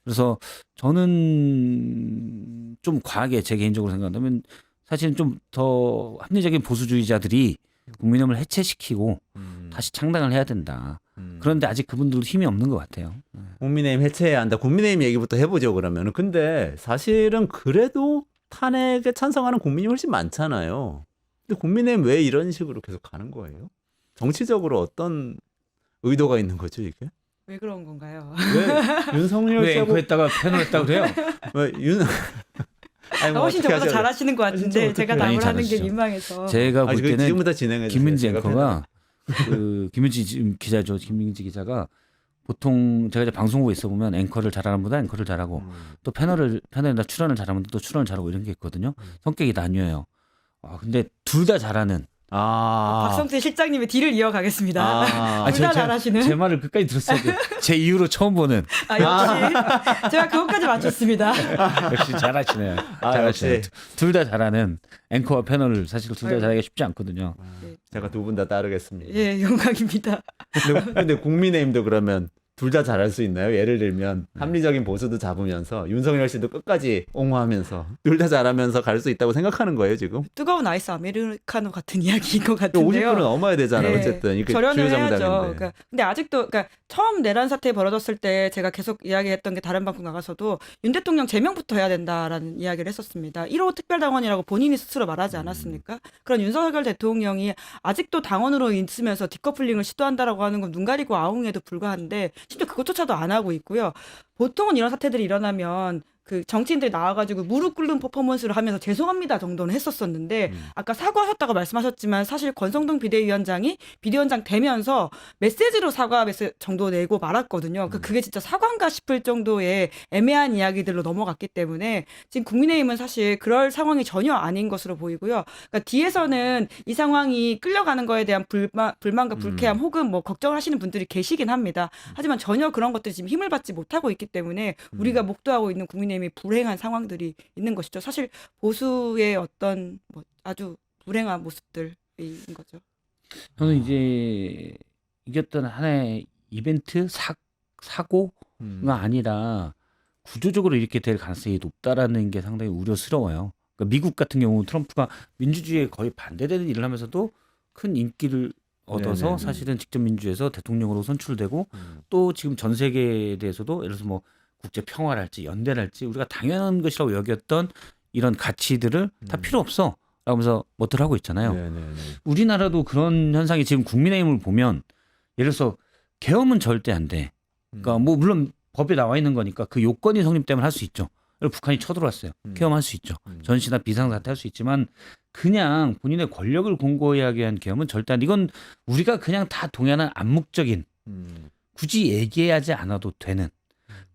[SPEAKER 3] 그래서 저는 좀 과하게 제 개인적으로 생각한다면 사실 좀 더 합리적인 보수주의자들이 국민의힘을 해체시키고 다시 창당을 해야 된다. 그런데 아직 그분들도 힘이 없는 것 같아요.
[SPEAKER 1] 국민의힘 해체해야 한다. 국민의힘 얘기부터 해보죠, 그러면은. 근데 사실은 그래도 탄핵에 찬성하는 국민이 훨씬 많잖아요. 근데 국민의힘 왜 이런 식으로 계속 가는 거예요? 정치적으로 어떤 의도가 있는 거죠, 이게?
[SPEAKER 2] 왜 그런 건가요?
[SPEAKER 1] 왜 윤석열
[SPEAKER 3] 왜
[SPEAKER 1] 씨하고
[SPEAKER 3] 앵커했다가 패널했다고 그래요?
[SPEAKER 1] 왜 아니, 뭐
[SPEAKER 2] 훨씬
[SPEAKER 1] 어떻게
[SPEAKER 2] 저보다
[SPEAKER 1] 하죠?
[SPEAKER 2] 잘하시는 것 같은데
[SPEAKER 1] 어떻게
[SPEAKER 2] 제가
[SPEAKER 1] 해요?
[SPEAKER 2] 답을
[SPEAKER 3] 많이
[SPEAKER 2] 하는 게
[SPEAKER 3] 잘하시죠.
[SPEAKER 2] 민망해서.
[SPEAKER 3] 제가 볼 때는
[SPEAKER 1] 지금부터 진행해 주세요.
[SPEAKER 3] 김민지
[SPEAKER 1] 제가
[SPEAKER 3] 앵커가 그 김민지 지금 기자죠. 김민지 기자가 보통 제가 이제 방송국에 있어 보면 앵커를 잘하는 분보다 앵커를 잘하고 또 패널에다 출연을 잘하는 분도 또 출연을 잘하고 이런 게 있거든요. 성격이 나뉘어요. 근데 둘 다 잘하는.
[SPEAKER 2] 박성태 실장님의 뒤를 이어가겠습니다.
[SPEAKER 1] 아,
[SPEAKER 2] 둘 다 잘하시는.
[SPEAKER 3] 제 말을 끝까지 들었어야 돼. 제 이후로 처음 보는.
[SPEAKER 2] 역시 제가 그것까지 맞췄습니다.
[SPEAKER 3] 역시 잘하시네요.
[SPEAKER 1] 아,
[SPEAKER 3] 잘하시네요.
[SPEAKER 1] 역시.
[SPEAKER 3] 둘 다 잘하는 앵커와 패널을 사실 둘 다 잘하기가 쉽지 않거든요.
[SPEAKER 1] 제가 두 분 다 따르겠습니다.
[SPEAKER 2] 예, 영광입니다.
[SPEAKER 1] 근데 국민의힘도 그러면 둘 다 잘할 수 있나요? 예를 들면 합리적인 보수도 잡으면서 윤석열 씨도 끝까지 옹호하면서 둘 다 잘하면서 갈 수 있다고 생각하는 거예요, 지금?
[SPEAKER 2] 뜨거운 아이스 아메리카노 같은 이야기인 것
[SPEAKER 1] 50%
[SPEAKER 2] 같은데요.
[SPEAKER 1] 넘어야 되잖아요.
[SPEAKER 2] 네,
[SPEAKER 1] 어쨌든 이게
[SPEAKER 2] 절연을
[SPEAKER 1] 주요
[SPEAKER 2] 해야죠.
[SPEAKER 1] 정당인데.
[SPEAKER 2] 그러니까 근데 아직도 처음 내란 사태 벌어졌을 때 제가 계속 이야기했던 게 다른 방송 나가서도 윤 대통령 제명부터 해야 된다라는 이야기를 했었습니다. 1호 특별당원이라고 본인이 스스로 말하지 않았습니까? 그런 윤석열 대통령이 아직도 당원으로 있으면서 디커플링을 시도한다라고 하는 건 눈 가리고 아웅에도 불과한데 심지어 그것조차도 안 하고 있고요. 보통은 이런 사태들이 일어나면 그 정치인들이 나와가지고 무릎 꿇는 퍼포먼스를 하면서 죄송합니다 정도는 했었었는데 아까 사과하셨다고 말씀하셨지만 사실 권성동 비대위원장이 비대위원장 되면서 메시지로 사과 메시지 정도 내고 말았거든요. 그게 진짜 사과인가 싶을 정도의 애매한 이야기들로 넘어갔기 때문에 지금 국민의힘은 사실 그럴 상황이 전혀 아닌 것으로 보이고요. 그러니까 뒤에서는 이 상황이 끌려가는 거에 대한 불만과 불쾌함 혹은 뭐 걱정하시는 분들이 계시긴 합니다. 하지만 전혀 그런 것들이 지금 힘을 받지 못하고 있기 때문에 우리가 목도하고 있는 국민의힘이 불행한 상황들이 있는 것이죠. 사실 보수의 어떤 뭐 아주 불행한 모습들인 거죠.
[SPEAKER 3] 저는 이제 이겼던 하나의 이벤트 사고가 아니라 구조적으로 이렇게 될 가능성이 높다라는 게 상당히 우려스러워요. 그러니까 미국 같은 경우 트럼프가 민주주의에 거의 반대되는 일을 하면서도 큰 인기를 얻어서
[SPEAKER 1] 네네네.
[SPEAKER 3] 사실은 직접 민주에서 대통령으로 선출되고 또 지금 전 세계에 대해서도 예를 들어서 뭐 국제 평화랄지 연대랄지 우리가 당연한 것이라고 여겼던 이런 가치들을 다 필요 없어 라면서 뭐들 하고 있잖아요.
[SPEAKER 1] 네네네.
[SPEAKER 3] 우리나라도 그런 현상이 지금 국민의힘을 보면 예를 들어서 계엄은 절대 안 돼. 그러니까 뭐 물론 법에 나와 있는 거니까 그 요건이 성립되면 할 수 있죠. 그리고 북한이 쳐들어왔어요. 계엄할 수 있죠. 전시나 비상사태 할 수 있지만 그냥 본인의 권력을 공고하게 위한 계엄은 절대 안 돼. 이건 우리가 그냥 다 동의하는 암묵적인 굳이 얘기하지 않아도 되는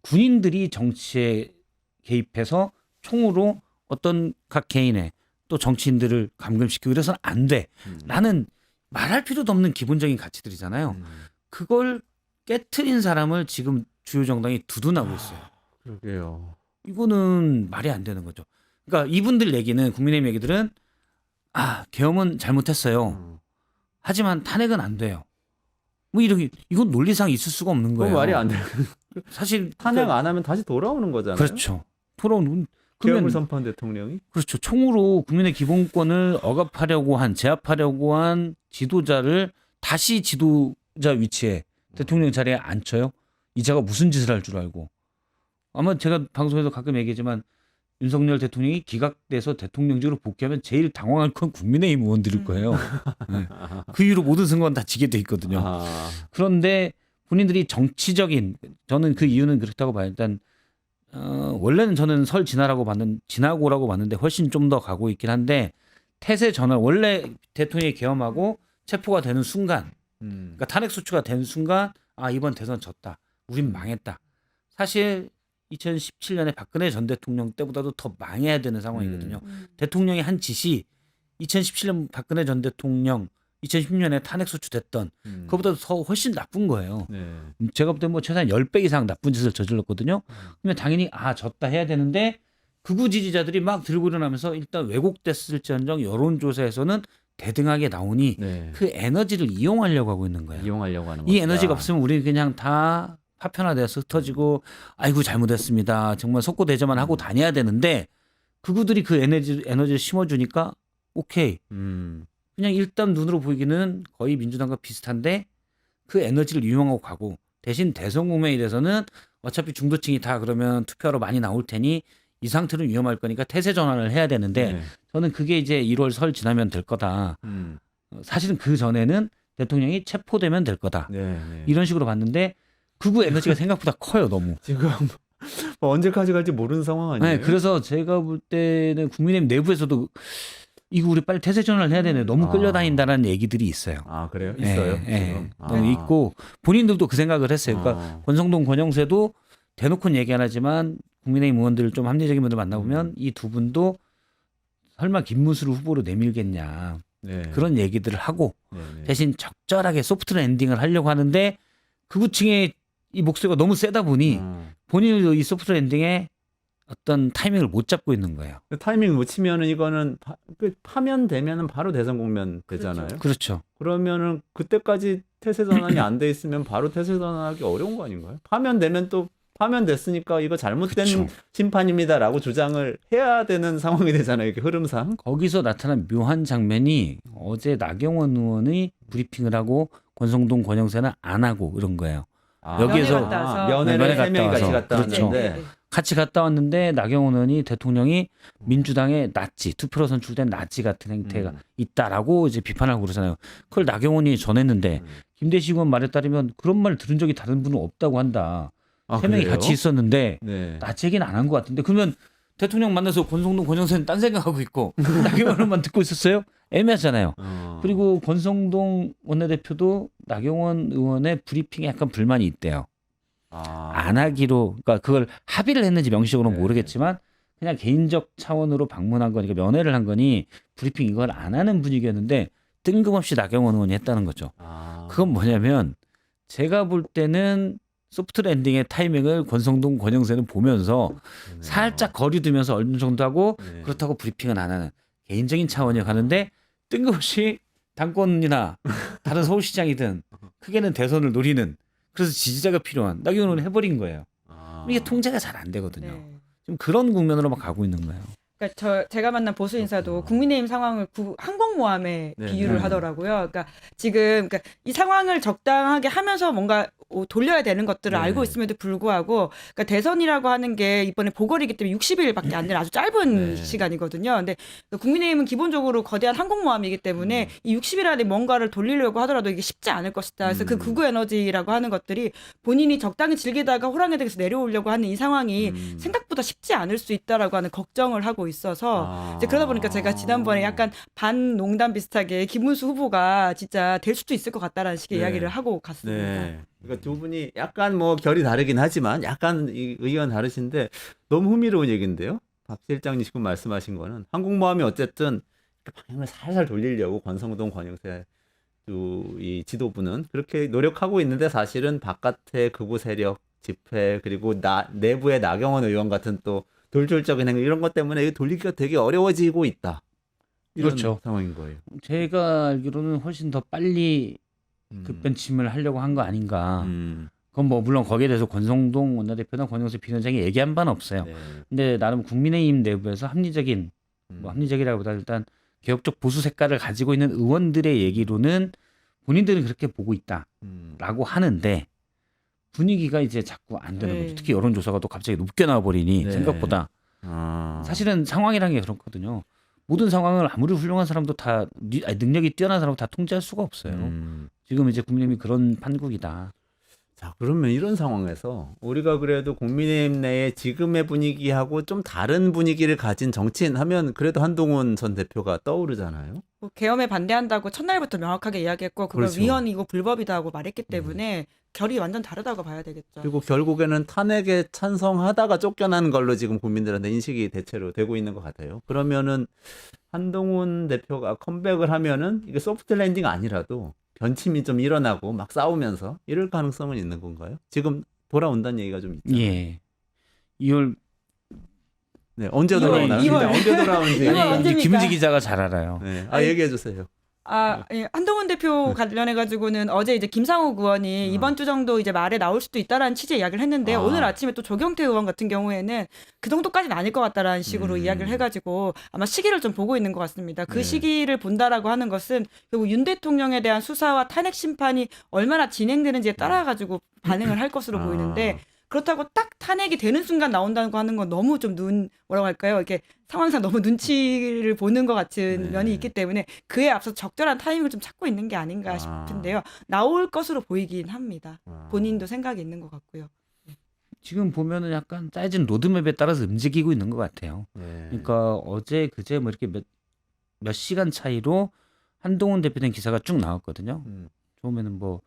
[SPEAKER 3] 군인들이 정치에 개입해서 총으로 어떤 각 개인의 또 정치인들을 감금시키고 이래서는 안 돼. 라는 말할 필요도 없는 기본적인 가치들이잖아요. 그걸 깨트린 사람을 지금 주요 정당이 두둔하고 있어요.
[SPEAKER 1] 그러게요.
[SPEAKER 3] 이거는 말이 안 되는 거죠. 그러니까 이분들 얘기는 국민의힘 얘기들은 계엄은 잘못했어요. 하지만 탄핵은 안 돼요. 뭐 이런 이건 논리상 있을 수가 없는
[SPEAKER 1] 그건
[SPEAKER 3] 거예요.
[SPEAKER 1] 말이 안 돼요.
[SPEAKER 3] 사실
[SPEAKER 1] 탄핵 안 하면 다시 돌아오는 거잖아요.
[SPEAKER 3] 그렇죠. 돌아오는
[SPEAKER 1] 계엄을
[SPEAKER 3] 그러면
[SPEAKER 1] 선포한 대통령이
[SPEAKER 3] 그렇죠. 총으로 국민의 기본권을 억압하려고 한 제압하려고 한 지도자를 다시 지도자 위치에 대통령 자리에 앉혀요. 이자가 무슨 짓을 할 줄 알고. 아마 제가 방송에서 가끔 얘기하지만 윤석열 대통령이 기각돼서 대통령직으로 복귀하면 제일 당황할 건 국민의힘 의원들일 거예요. 네. 그 이후로 모든 선거는 다 지게 돼 있거든요. 그런데 본인들이 정치적인 저는 그 이유는 그렇다고 봐요. 일단 원래는 저는 설 지나고라고 봤는데 훨씬 좀 더 가고 있긴 한데 태세 전환 원래 대통령이 계엄하고 체포가 되는 순간 그러니까 탄핵 소추가 되는 순간 이번 대선 졌다. 우린 망했다. 사실 2017년에 박근혜 전 대통령 때보다도 더 망해야 되는 상황이거든요. 대통령이 한 짓이 2017년 박근혜 전 대통령 2010년에 탄핵 소추됐던 그보다 더 훨씬 나쁜 거예요.
[SPEAKER 1] 네.
[SPEAKER 3] 제가 볼 때 뭐 최소한 10배 이상 나쁜 짓을 저질렀거든요. 그러면 당연히 졌다 해야 되는데 극우 지지자들이 막 들고 일어나면서 일단 왜곡됐을지언정 여론조사에서는 대등하게 나오니
[SPEAKER 1] 네.
[SPEAKER 3] 그 에너지를 이용하려고 하고 있는 거예요.
[SPEAKER 1] 이용하려고 하는
[SPEAKER 3] 이
[SPEAKER 1] 것이다.
[SPEAKER 3] 에너지가 없으면 우리는 그냥 다 파편화돼서 흩어지고 아이고 잘못했습니다. 정말 속고대저만 하고 다녀야 되는데 그구들이 그 에너지를 심어주니까 오케이. 그냥 일단 눈으로 보이기는 거의 민주당과 비슷한데 그 에너지를 이용하고 가고 대신 대선 국면에 대해서는 어차피 중도층이 다 그러면 투표하러 많이 나올 테니 이 상태는 위험할 거니까 태세 전환을 해야 되는데
[SPEAKER 1] 네.
[SPEAKER 3] 저는 그게 이제 1월 설 지나면 될 거다. 사실은 그 전에는 대통령이 체포되면 될 거다.
[SPEAKER 1] 네, 네.
[SPEAKER 3] 이런 식으로 봤는데 극우 에너지가 생각보다 커요, 너무.
[SPEAKER 1] 지금 뭐 언제까지 갈지 모르는 상황 아니에요?
[SPEAKER 3] 네, 그래서 제가 볼 때는 국민의힘 내부에서도 이거 우리 빨리 태세 전환을 해야 되네. 너무 끌려다닌다라는 얘기들이 있어요.
[SPEAKER 1] 그래요? 있어요?
[SPEAKER 3] 예,
[SPEAKER 1] 지금?
[SPEAKER 3] 너무 있고 본인들도 그 생각을 했어요. 그러니까 권성동, 권영세도 대놓고는 얘기 안 하지만 국민의힘 의원들 좀 합리적인 분들 만나보면 이 두 분도 설마 김문수를 후보로 내밀겠냐
[SPEAKER 1] 네.
[SPEAKER 3] 그런 얘기들을 하고
[SPEAKER 1] 네, 네.
[SPEAKER 3] 대신 적절하게 소프트 랜딩을 하려고 하는데 극우층의 이 목소리가 너무 세다 보니 본인도 이 소프트 랜딩에 어떤 타이밍을 못 잡고 있는 거예요.
[SPEAKER 1] 그 타이밍 못 치면은 이거는 파면되면은 바로 대선 국면 되잖아요.
[SPEAKER 3] 그렇죠.
[SPEAKER 1] 그러면은 그때까지 태세 전환이 안 돼 있으면 바로 태세 전환하기 어려운 거 아닌가요? 파면되면 또 파면됐으니까 이거 잘못된
[SPEAKER 3] 그렇죠.
[SPEAKER 1] 심판입니다라고 주장을 해야 되는 상황이 되잖아요. 이게 흐름상.
[SPEAKER 3] 거기서 나타난 묘한 장면이 어제 나경원 의원이 브리핑을 하고 권성동, 권영세는 안 하고 이런 거예요.
[SPEAKER 2] 여기에서 면회 갔다 와서.
[SPEAKER 1] 면회를
[SPEAKER 3] 면회
[SPEAKER 1] 세 명이
[SPEAKER 3] 갔다
[SPEAKER 1] 같이
[SPEAKER 3] 와서.
[SPEAKER 1] 갔다
[SPEAKER 3] 그렇죠.
[SPEAKER 1] 왔는데
[SPEAKER 3] 같이 갔다 왔는데 나경원 의원이 대통령이 민주당의 나치, 투표로 선출된 나치 같은 행태가 있다라고 이제 비판하고 그러잖아요. 그걸 나경원이 전했는데 김대식 의원 말에 따르면 그런 말 들은 적이 다른 분은 없다고 한다. 세 명이
[SPEAKER 1] 그래요?
[SPEAKER 3] 같이 있었는데
[SPEAKER 1] 네.
[SPEAKER 3] 낯 얘기는 안 한 것 같은데 그러면 대통령 만나서 권성동, 권영세는 딴 생각하고 있고 나경원만 듣고 있었어요? 애매하잖아요. 그리고 권성동 원내대표도 나경원 의원의 브리핑에 약간 불만이 있대요. 안 하기로, 그러니까 그걸 합의를 했는지 명시적으로는
[SPEAKER 1] 네.
[SPEAKER 3] 모르겠지만 그냥 개인적 차원으로 방문한 거니까 면회를 한 거니 브리핑 이걸 안 하는 분위기였는데 뜬금없이 나경원 의원이 했다는 거죠. 그건 뭐냐면 제가 볼 때는 소프트 랜딩의 타이밍을 권성동, 권영세는 보면서 살짝 거리 두면서 어느 정도 하고 그렇다고 브리핑은 안 하는 개인적인 차원이어 가는데 뜬금없이 당권이나 다른 서울시장이든 크게는 대선을 노리는 그래서 지지자가 필요한 나경원 의원을 해버린 거예요. 이게 통제가 잘 안 되거든요.
[SPEAKER 2] 네.
[SPEAKER 3] 지금 그런 국면으로 막 가고 있는 거예요.
[SPEAKER 2] 그러니까 제가 만난 보수 인사도 국민의힘 상황을 항공모함에
[SPEAKER 1] 네,
[SPEAKER 2] 비유를
[SPEAKER 3] 네.
[SPEAKER 2] 하더라고요. 그러니까 지금 그러니까 이 상황을 적당하게 하면서 뭔가 돌려야 되는 것들을
[SPEAKER 1] 네.
[SPEAKER 2] 알고 있음에도 불구하고 그러니까 대선이라고 하는 게 이번에 보궐이기 때문에 60일밖에 안 되는 아주 짧은
[SPEAKER 1] 네.
[SPEAKER 2] 시간이거든요. 근데 국민의힘은 기본적으로 거대한 항공모함이기 때문에 이 60일 안에 뭔가를 돌리려고 하더라도 이게 쉽지 않을 것이다. 그래서 그 극우 에너지라고 하는 것들이 본인이 적당히 즐기다가 호랑이 댁에서 내려오려고 하는 이 상황이 생각보다 쉽지 않을 수 있다라고 하는 걱정을 하고 있어서 이제 그러다 보니까 제가 지난번에 약간 반 농담 비슷하게 김문수 후보가 진짜 될 수도 있을 것 같다라는 식의
[SPEAKER 1] 네.
[SPEAKER 2] 이야기를 하고 갔습니다.
[SPEAKER 1] 네. 그러니까 두 분이 약간 뭐 결이 다르긴 하지만 약간 이 의견 다르신데 너무 흥미로운 얘기인데요. 박 실장님 지금 말씀하신 거는 항공모함이 어쨌든 방향을 살살 돌리려고 권성동, 권영세 이 지도부는 그렇게 노력하고 있는데 사실은 바깥의 극우 세력 집회 그리고 내부의 나경원 의원 같은 또 돌출적인 행위 이런 것 때문에 돌리기가 되게 어려워지고 있다. 이런
[SPEAKER 3] 그렇죠.
[SPEAKER 1] 상황인 거예요.
[SPEAKER 3] 제가 알기로는 훨씬 더 빨리 급변침을 하려고 한 거 아닌가. 그건 뭐 물론 거기에 대해서 권성동 원내대표나 권영세 비대위원장이 얘기한 바는 없어요.
[SPEAKER 1] 네.
[SPEAKER 3] 근데 나름 국민의힘 내부에서 합리적인 뭐 합리적이라기보다 일단 개혁적 보수 색깔을 가지고 있는 의원들의 얘기로는 본인들은 그렇게 보고 있다라고 하는데 분위기가 이제 자꾸 안 되는 거죠.
[SPEAKER 2] 네.
[SPEAKER 3] 특히 여론조사가 또 갑자기 높게 나와 버리니
[SPEAKER 1] 네.
[SPEAKER 3] 생각보다 사실은 상황이라는 게 그렇거든요. 모든 상황을 아무리 훌륭한 사람도 다 능력이 뛰어난 사람도 다 통제할 수가 없어요. 지금 이제 국민의힘이 그런 판국이다.
[SPEAKER 1] 자, 그러면 이런 상황에서 우리가 그래도 국민의힘 내에 지금의 분위기하고 좀 다른 분위기를 가진 정치인 하면 그래도 한동훈 전 대표가 떠오르잖아요.
[SPEAKER 2] 뭐 계엄에 반대한다고 첫날부터 명확하게 이야기했고 그걸
[SPEAKER 1] 그렇죠.
[SPEAKER 2] 위헌이고 불법이다 하고 말했기 때문에 결이 완전 다르다고 봐야 되겠죠.
[SPEAKER 1] 그리고 결국에는 탄핵에 찬성하다가 쫓겨난 걸로 지금 국민들한테 인식이 대체로 되고 있는 것 같아요. 그러면은 한동훈 대표가 컴백을 하면은 이게 소프트 랜딩 아니라도 변침이 좀 일어나고 막 싸우면서 이럴 가능성은 있는 건가요? 지금 돌아온다는 얘기가 좀 있죠.
[SPEAKER 3] 예. 2월
[SPEAKER 1] 네, 언제
[SPEAKER 2] 2월,
[SPEAKER 1] 돌아오나요?
[SPEAKER 2] 2월.
[SPEAKER 1] 진짜 언제 돌아오는지.
[SPEAKER 2] 이월
[SPEAKER 3] 아니 이제
[SPEAKER 2] 언제입니까?
[SPEAKER 3] 김은지 기자가 잘 알아요.
[SPEAKER 1] 네.
[SPEAKER 2] 아니,
[SPEAKER 1] 얘기해 주세요.
[SPEAKER 2] 예, 한동훈 대표 관련해 가지고는 어제 이제 김상욱 의원이 이번 주 정도 이제 말에 나올 수도 있다라는 취지의 이야기를 했는데 오늘 아침에 또 조경태 의원 같은 경우에는 그 정도까지는 아닐 것 같다라는 식으로 이야기를 해가지고 아마 시기를 좀 보고 있는 것 같습니다. 그
[SPEAKER 1] 네.
[SPEAKER 2] 시기를 본다라고 하는 것은 결국 윤 대통령에 대한 수사와 탄핵 심판이 얼마나 진행되는지에 따라 가지고 반응을 할 것으로 보이는데. 그렇다고 딱 탄핵이 되는 순간 나온다고 하는 건 너무 좀 뭐라고 할까요? 이렇게 상황상 너무 눈치를 보는 것 같은
[SPEAKER 1] 네.
[SPEAKER 2] 면이 있기 때문에 그에 앞서 적절한 타이밍을 좀 찾고 있는 게 아닌가 싶은데요. 나올 것으로 보이긴 합니다. 본인도 생각이 있는 것 같고요.
[SPEAKER 3] 지금 보면은 약간 짜여진 로드맵에 따라서 움직이고 있는 것 같아요.
[SPEAKER 1] 네.
[SPEAKER 3] 그러니까 어제 그제 뭐 이렇게 몇 시간 차이로 한동훈 대표된 기사가 쭉 나왔거든요. 처음에는 뭐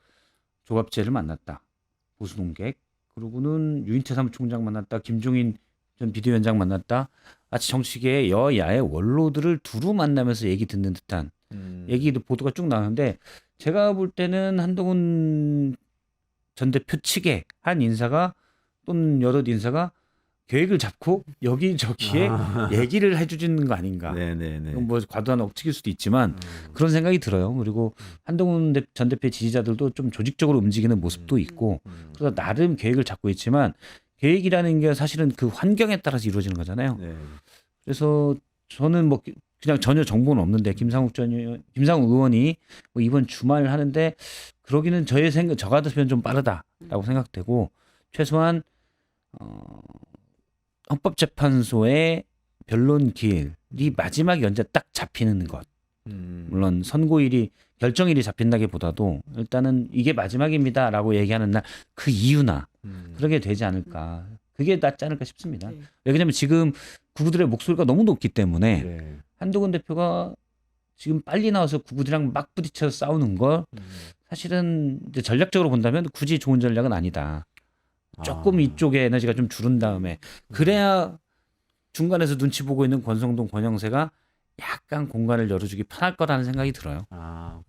[SPEAKER 3] 조갑제를 만났다. 보수 농객. 그러고는 유인태 사무총장 만났다. 김종인 전 비대위원장 만났다. 마치 정치계의 여야의 원로들을 두루 만나면서 얘기 듣는 듯한 얘기도 보도가 쭉 나오는데 제가 볼 때는 한동훈 전 대표 측의 한 인사가 또는 여럿 인사가 계획을 잡고 여기저기에 얘기를 해주는 거 아닌가.
[SPEAKER 1] 네네네.
[SPEAKER 3] 뭐 과도한 억측일 수도 있지만 그런 생각이 들어요. 그리고 한동훈 전 대표의 지지자들도 좀 조직적으로 움직이는 모습도 있고 그래서 나름 계획을 잡고 있지만 계획이라는 게 사실은 그 환경에 따라서 이루어지는 거잖아요.
[SPEAKER 1] 네.
[SPEAKER 3] 그래서 저는 뭐 그냥 전혀 정보는 없는데 김상욱 의원이 뭐 이번 주말 하는데 그러기는 저 같으면 좀 빠르다라고 생각되고 최소한 헌법재판소의 변론 기일이 마지막 연재 딱 잡히는 것 물론 선고일이 결정일이 잡힌다기보다도 일단은 이게 마지막입니다라고 얘기하는 날 그 이유나 그러게 되지 않을까. 그게 낫지 않을까 싶습니다.
[SPEAKER 2] 네.
[SPEAKER 3] 왜냐하면 지금 구구들의 목소리가 너무 높기 때문에
[SPEAKER 1] 네.
[SPEAKER 3] 한동훈 대표가 지금 빨리 나와서 구구들이랑 막 부딪혀서 싸우는 걸 사실은 이제 전략적으로 본다면 굳이 좋은 전략은 아니다. 조금 이쪽에 에너지가 좀 줄은 다음에 그래야 중간에서 눈치 보고 있는 권성동, 권영세가 약간 공간을 열어주기 편할 거라는 생각이 들어요.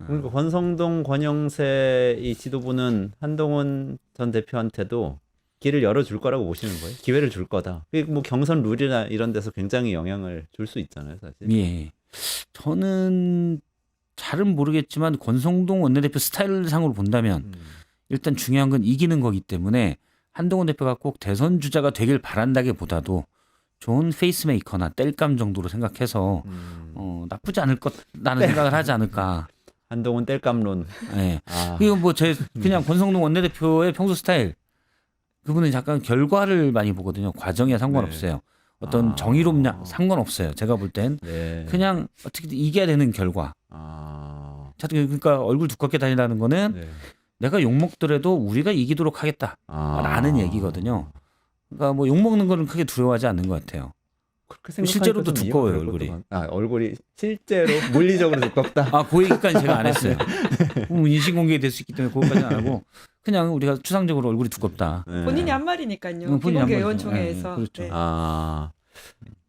[SPEAKER 1] 그러니까 권성동, 권영세 이 지도부는 한동훈 전 대표한테도 길을 열어줄 거라고 보시는 거예요? 기회를 줄 거다. 뭐 경선 룰이나 이런 데서 굉장히 영향을 줄 수 있잖아요, 사실.
[SPEAKER 3] 예. 저는 잘은 모르겠지만 권성동 원내대표 스타일상으로 본다면 일단 중요한 건 이기는 거기 때문에 한동훈 대표가 꼭 대선 주자가 되길 바란다기보다도 좋은 페이스메이커나 땔감 정도로 생각해서 나쁘지 않을 거라는 생각을 하지 않을까.
[SPEAKER 1] 한동훈 땔감론.
[SPEAKER 3] 예. 이거 뭐 제 그냥 권성동 원내대표의 평소 스타일. 그분은 잠깐 결과를 많이 보거든요. 과정에 상관없어요. 어떤 정의롭냐 상관없어요. 제가 볼 땐
[SPEAKER 1] 네.
[SPEAKER 3] 그냥 어떻게든 이겨야 되는 결과. 그러니까 얼굴 두껍게 다니라는 거는
[SPEAKER 1] 네.
[SPEAKER 3] 내가 욕 먹더라도 우리가 이기도록 하겠다라는 얘기거든요. 그러니까 뭐 욕 먹는 거는 크게 두려워하지 않는 것 같아요.
[SPEAKER 1] 그렇게
[SPEAKER 3] 실제로도
[SPEAKER 1] 좀
[SPEAKER 3] 두꺼워요,
[SPEAKER 1] 이해가 될
[SPEAKER 3] 얼굴이.
[SPEAKER 1] 것도 얼굴이 실제로 물리적으로 두껍다.
[SPEAKER 3] 그 얘기까지 제가 안 했어요. 인신공개 될 수 있기 때문에 그것까지는 안 하고 그냥 우리가 추상적으로 얼굴이 두껍다.
[SPEAKER 1] 네.
[SPEAKER 2] 본인이 한 말이니까요.
[SPEAKER 3] 본인이 한
[SPEAKER 2] 비공개
[SPEAKER 3] 말이죠.
[SPEAKER 2] 의원총회에서.
[SPEAKER 3] 그렇죠.
[SPEAKER 2] 네.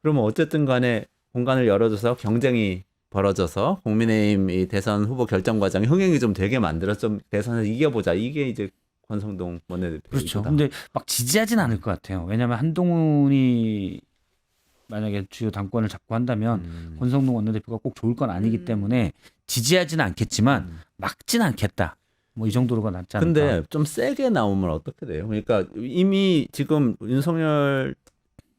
[SPEAKER 1] 그러면 어쨌든 간에 공간을 열어줘서 경쟁이 벌어져서 국민의힘 이 대선 후보 결정 과정이 흥행이 좀 되게 만들어서 좀 대선에서 이겨보자. 이게 이제 권성동 원내대표.
[SPEAKER 3] 그렇죠. 근데 막 지지하진 않을 것 같아요. 왜냐하면 한동훈이 만약에 주요 당권을 잡고 한다면 권성동 원내대표가 꼭 좋을 건 아니기 때문에 지지하지는 않겠지만 막지는 않겠다. 뭐 이 정도로가 낫지 않을까.
[SPEAKER 1] 근데 좀 세게 나오면 어떻게 돼요? 그러니까 이미 지금 윤석열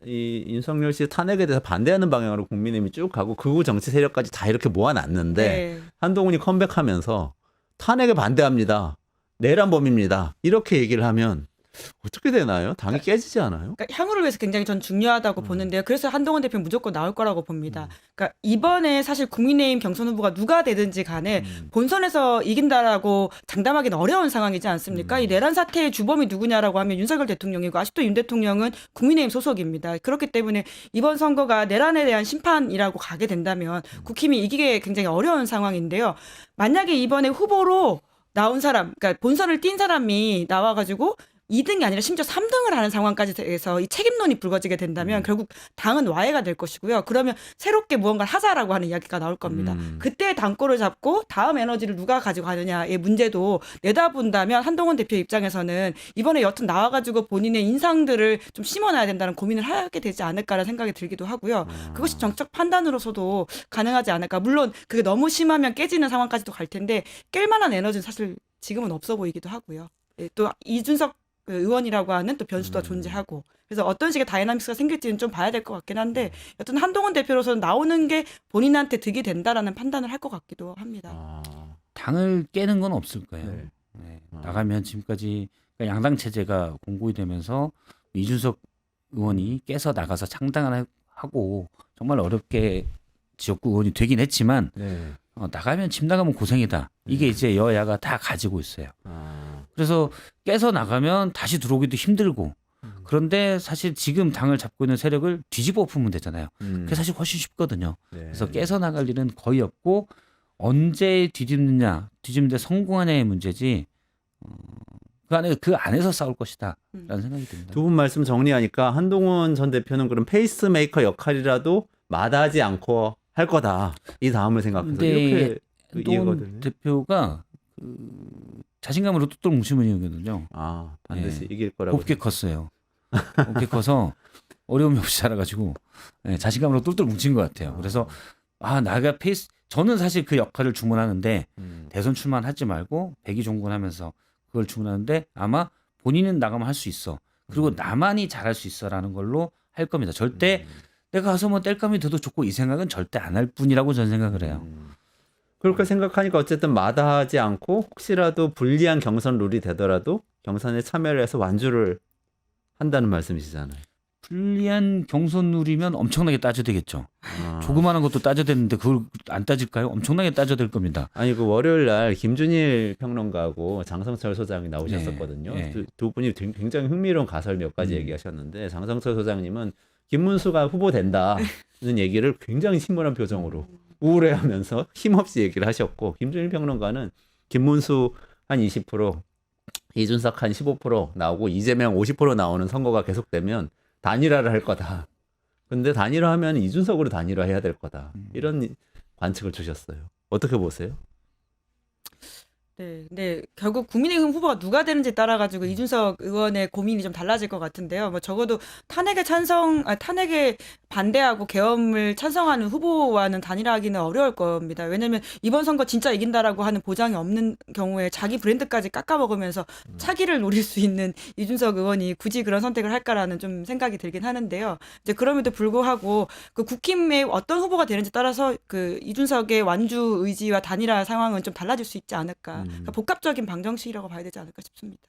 [SPEAKER 1] 씨 탄핵에 대해서 반대하는 방향으로 국민의힘이 쭉 가고 극우 정치 세력까지 다 이렇게 모아놨는데
[SPEAKER 2] 네.
[SPEAKER 1] 한동훈이 컴백하면서 탄핵에 반대합니다. 내란범입니다. 이렇게 얘기를 하면 어떻게 되나요? 당이 깨지지 않아요?
[SPEAKER 2] 그러니까 향후를 위해서 굉장히 전 중요하다고 보는데요. 그래서 한동훈 대표는 무조건 나올 거라고 봅니다. 그러니까 이번에 사실 국민의힘 경선 후보가 누가 되든지 간에 본선에서 이긴다라고 장담하기는 어려운 상황이지 않습니까? 이 내란 사태의 주범이 누구냐라고 하면 윤석열 대통령이고 아직도 윤 대통령은 국민의힘 소속입니다. 그렇기 때문에 이번 선거가 내란에 대한 심판이라고 가게 된다면 국힘이 이기기 굉장히 어려운 상황인데요. 만약에 이번에 후보로 나온 사람, 그러니까 본선을 뛴 사람이 나와가지고 2등이 아니라 심지어 3등을 하는 상황까지 돼서 이 책임론이 불거지게 된다면 결국 당은 와해가 될 것이고요. 그러면 새롭게 무언가를 하자라고 하는 이야기가 나올 겁니다. 그때 당권을 잡고 다음 에너지를 누가 가지고 가느냐의 문제도 내다본다면 한동훈 대표 입장에서는 이번에 여튼 나와가지고 본인의 인상들을 좀 심어놔야 된다는 고민을 하게 되지 않을까라는 생각이 들기도 하고요. 그것이 정책 판단으로서도 가능하지 않을까. 물론 그게 너무 심하면 깨지는 상황까지도 갈 텐데 깰 만한 에너지는 사실 지금은 없어 보이기도 하고요. 또 이준석 의원이라고 하는 또 변수도 존재하고 그래서 어떤 식의 다이나믹스가 생길지는 좀 봐야 될 것 같긴 한데 여튼 한동훈 대표로서는 나오는 게 본인한테 득이 된다라는 판단을 할 것 같기도 합니다.
[SPEAKER 3] 당을 깨는 건 없을 거예요.
[SPEAKER 1] 네.
[SPEAKER 3] 네. 나가면 지금까지 그러니까 양당 체제가 공고히 되면서 이준석 의원이 깨서 나가서 창당을 하고 정말 어렵게 지역구 의원이 되긴 했지만
[SPEAKER 1] 네.
[SPEAKER 3] 나가면 집 나가면 고생이다. 이게 이제 여야가 다 가지고 있어요. 그래서 깨서 나가면 다시 들어오기도 힘들고 그런데 사실 지금 당을 잡고 있는 세력을 뒤집어 엎으면 되잖아요. 그게 사실 훨씬 쉽거든요.
[SPEAKER 1] 네.
[SPEAKER 3] 그래서 깨서 나갈 일은 거의 없고 언제 뒤집는데 성공하냐의 문제지 그 안에서 싸울 것이다라는 생각이 듭니다.
[SPEAKER 1] 두 분 말씀 정리하니까 한동훈 전 대표는 그럼 페이스메이커 역할이라도 마다하지 않고 할 거다. 이 다음을 생각해서
[SPEAKER 3] 근데
[SPEAKER 1] 이렇게 이해가
[SPEAKER 3] 한동훈
[SPEAKER 1] 되네.
[SPEAKER 3] 대표가 자신감으로 뚝뚝 뭉친 분이거든요.
[SPEAKER 1] 반드시
[SPEAKER 3] 네.
[SPEAKER 1] 이길 거라고.
[SPEAKER 3] 곱게 컸어요. 곱게 커서 어려움이 없이 자라가지고 자신감으로 똘똘 뭉친 것 같아요. 그래서 나가 저는 사실 그 역할을 주문하는데 대선 출마하지 말고 백의종군하면서 그걸 주문하는데 아마 본인은 나가면 할 수 있어. 그리고 나만이 잘할 수 있어라는 걸로 할 겁니다. 절대 내가 가서 뭐 땔감이 돼도 좋고 이 생각은 절대 안 할 뿐이라고 저는 생각을 해요.
[SPEAKER 1] 그렇게 생각하니까 어쨌든 마다하지 않고 혹시라도 불리한 경선 룰이 되더라도 경선에 참여를 해서 완주를 한다는 말씀이시잖아요.
[SPEAKER 3] 불리한 경선룰이면 엄청나게 따져대겠죠.
[SPEAKER 1] 아.
[SPEAKER 3] 조그마한 것도 따져대는데 그걸 안 따질까요? 엄청나게 따져댈 겁니다.
[SPEAKER 1] 아니 그 월요일 날 김준일 평론가하고 장성철 소장이 나오셨었거든요.
[SPEAKER 3] 네.
[SPEAKER 1] 두 분이 굉장히 흥미로운 가설 몇 가지 얘기하셨는데 장성철 소장님은 김문수가 후보된다는 얘기를 굉장히 침울한 표정으로 우울해하면서 힘없이 얘기를 하셨고 김준일 평론가는 김문수 한 20%, 이준석 한 15% 나오고 이재명 50% 나오는 선거가 계속되면 단일화를 할 거다. 근데 단일화하면 이준석으로 단일화해야 될 거다. 이런 관측을 주셨어요. 어떻게 보세요?
[SPEAKER 2] 네, 근데 결국 국민의힘 후보가 누가 되는지 따라 가지고 이준석 의원의 고민이 좀 달라질 것 같은데요. 뭐 적어도 탄핵에 반대하고 계엄을 찬성하는 후보와는 단일화하기는 어려울 겁니다. 왜냐하면 이번 선거 진짜 이긴다라고 하는 보장이 없는 경우에 자기 브랜드까지 깎아먹으면서 차기를 노릴 수 있는 이준석 의원이 굳이 그런 선택을 할까라는 좀 생각이 들긴 하는데요. 이제 그럼에도 불구하고 그 국힘의 어떤 후보가 되는지 따라서 그 이준석의 완주 의지와 단일화 상황은 좀 달라질 수 있지 않을까. 그러니까 복합적인 방정식이라고 봐야 되지 않을까 싶습니다.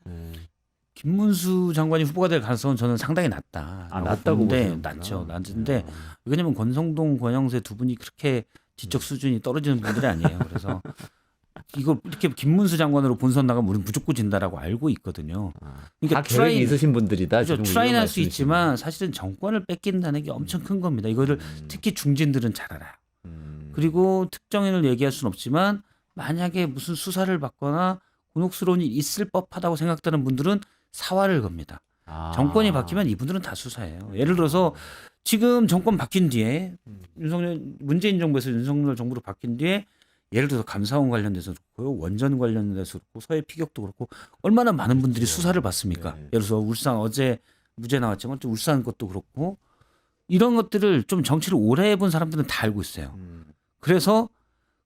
[SPEAKER 3] 김문수 장관이 후보가 될 가능성은 저는 상당히 낮다.
[SPEAKER 1] 낮다고 보시는구나.
[SPEAKER 3] 낮죠. 낮은데 왜냐면 권성동, 권영세 두 분이 그렇게 지적 수준이 떨어지는 분들이 아니에요. 그래서 이거 이렇게 김문수 장관으로 본선 나가면 우리는 무조건 진다라고 알고 있거든요.
[SPEAKER 1] 다 계획이 있으신 분들이다.
[SPEAKER 3] 그렇죠.
[SPEAKER 1] 지금
[SPEAKER 3] 트라이는
[SPEAKER 1] 이런
[SPEAKER 3] 할 수
[SPEAKER 1] 말씀이시네요.
[SPEAKER 3] 있지만 사실은 정권을 뺏긴다는 게 엄청 큰 겁니다. 이거를 특히 중진들은 잘 알아요. 그리고 특정인을 얘기할 수는 없지만 만약에 무슨 수사를 받거나 곤혹스러운 일이 있을 법하다고 생각되는 분들은 사활을 겁니다. 정권이 바뀌면 이분들은 다 수사해요. 예를 들어서 지금 정권 바뀐 뒤에 문재인 정부에서 윤석열 정부로 바뀐 뒤에 예를 들어서 감사원 관련돼서 그렇고요, 원전 관련돼서 그렇고, 서해 피격도 그렇고 얼마나 많은 분들이 수사를 받습니까?
[SPEAKER 1] 네.
[SPEAKER 3] 예를 들어서 울산 어제 무죄 나왔지만 또 울산 것도 그렇고 이런 것들을 좀 정치를 오래 해본 사람들은 다 알고 있어요. 그래서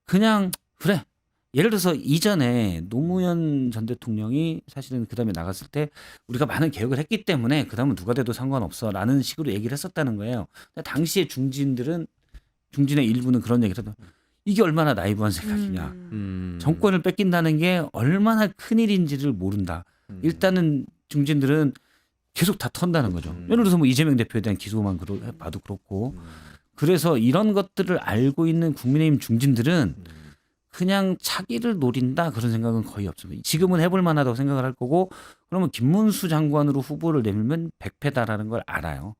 [SPEAKER 3] 그냥 그래. 예를 들어서 이전에 노무현 전 대통령이 사실은 그다음에 나갔을 때 우리가 많은 개혁을 했기 때문에 그다음은 누가 돼도 상관없어라는 식으로 얘기를 했었다는 거예요. 근데 당시에 중진의 일부는 그런 얘기를 하더라고요. 이게 얼마나 나이브한 생각이냐. 정권을 뺏긴다는 게 얼마나 큰일인지를 모른다. 일단은 중진들은 계속 다 턴다는 거죠. 예를 들어서 뭐 이재명 대표에 대한 기소만 봐도 그렇고. 그래서 이런 것들을 알고 있는 국민의힘 중진들은 그냥 차기를 노린다 그런 생각은 거의 없습니다. 지금은 해볼 만하다고 생각을 할 거고 그러면 김문수 장관으로 후보를 내밀면 100패다라는 걸 알아요.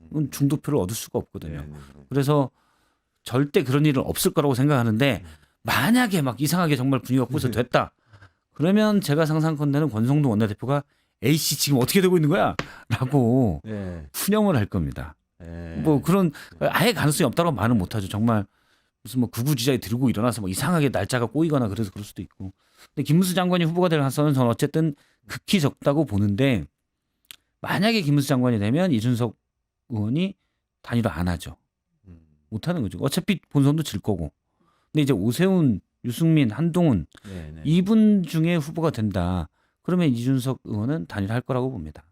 [SPEAKER 3] 그건 중도표를 얻을 수가 없거든요. 그래서 절대 그런 일은 없을 거라고 생각하는데 만약에 막 이상하게 정말 분위기가 꼬서 됐다. 그러면 제가 상상컨대는 권성동 원내대표가 A씨 지금 어떻게 되고 있는 거야? 라고 푸념을 할 겁니다. 뭐 그런 아예 가능성이 없다고 말은 못하죠. 정말 무슨 뭐 구구지자에 들고 일어나서 뭐 이상하게 날짜가 꼬이거나 그래서 그럴 수도 있고. 근데 김문수 장관이 후보가 될 가능성은 저는 어쨌든 극히 적다고 보는데 만약에 김문수 장관이 되면 이준석 의원이 단일화 안 하죠. 못 하는 거죠. 어차피 본선도 질 거고. 근데 이제 오세훈, 유승민, 한동훈 이분 중에 후보가 된다. 그러면 이준석 의원은 단일화할 거라고 봅니다.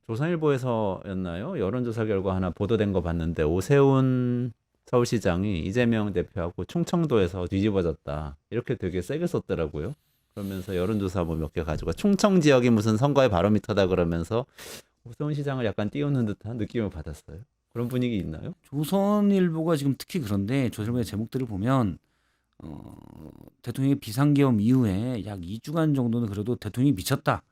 [SPEAKER 1] 조선일보에서였나요? 여론조사 결과 하나 보도된 거 봤는데 오세훈 서울시장이 이재명 대표하고 충청도에서 뒤집어졌다. 이렇게 되게 세게 썼더라고요. 그러면서 여론조사 뭐 몇 개 가지고 충청 지역이 무슨 선거의 바로미터다 그러면서 오세훈 시장을 약간 띄우는 듯한 느낌을 받았어요. 그런 분위기 있나요?
[SPEAKER 3] 조선일보가 지금 특히 그런데 조선일보의 제목들을 보면 대통령의 비상계엄 이후에 약 2주간 정도는 그래도 대통령이 미쳤다.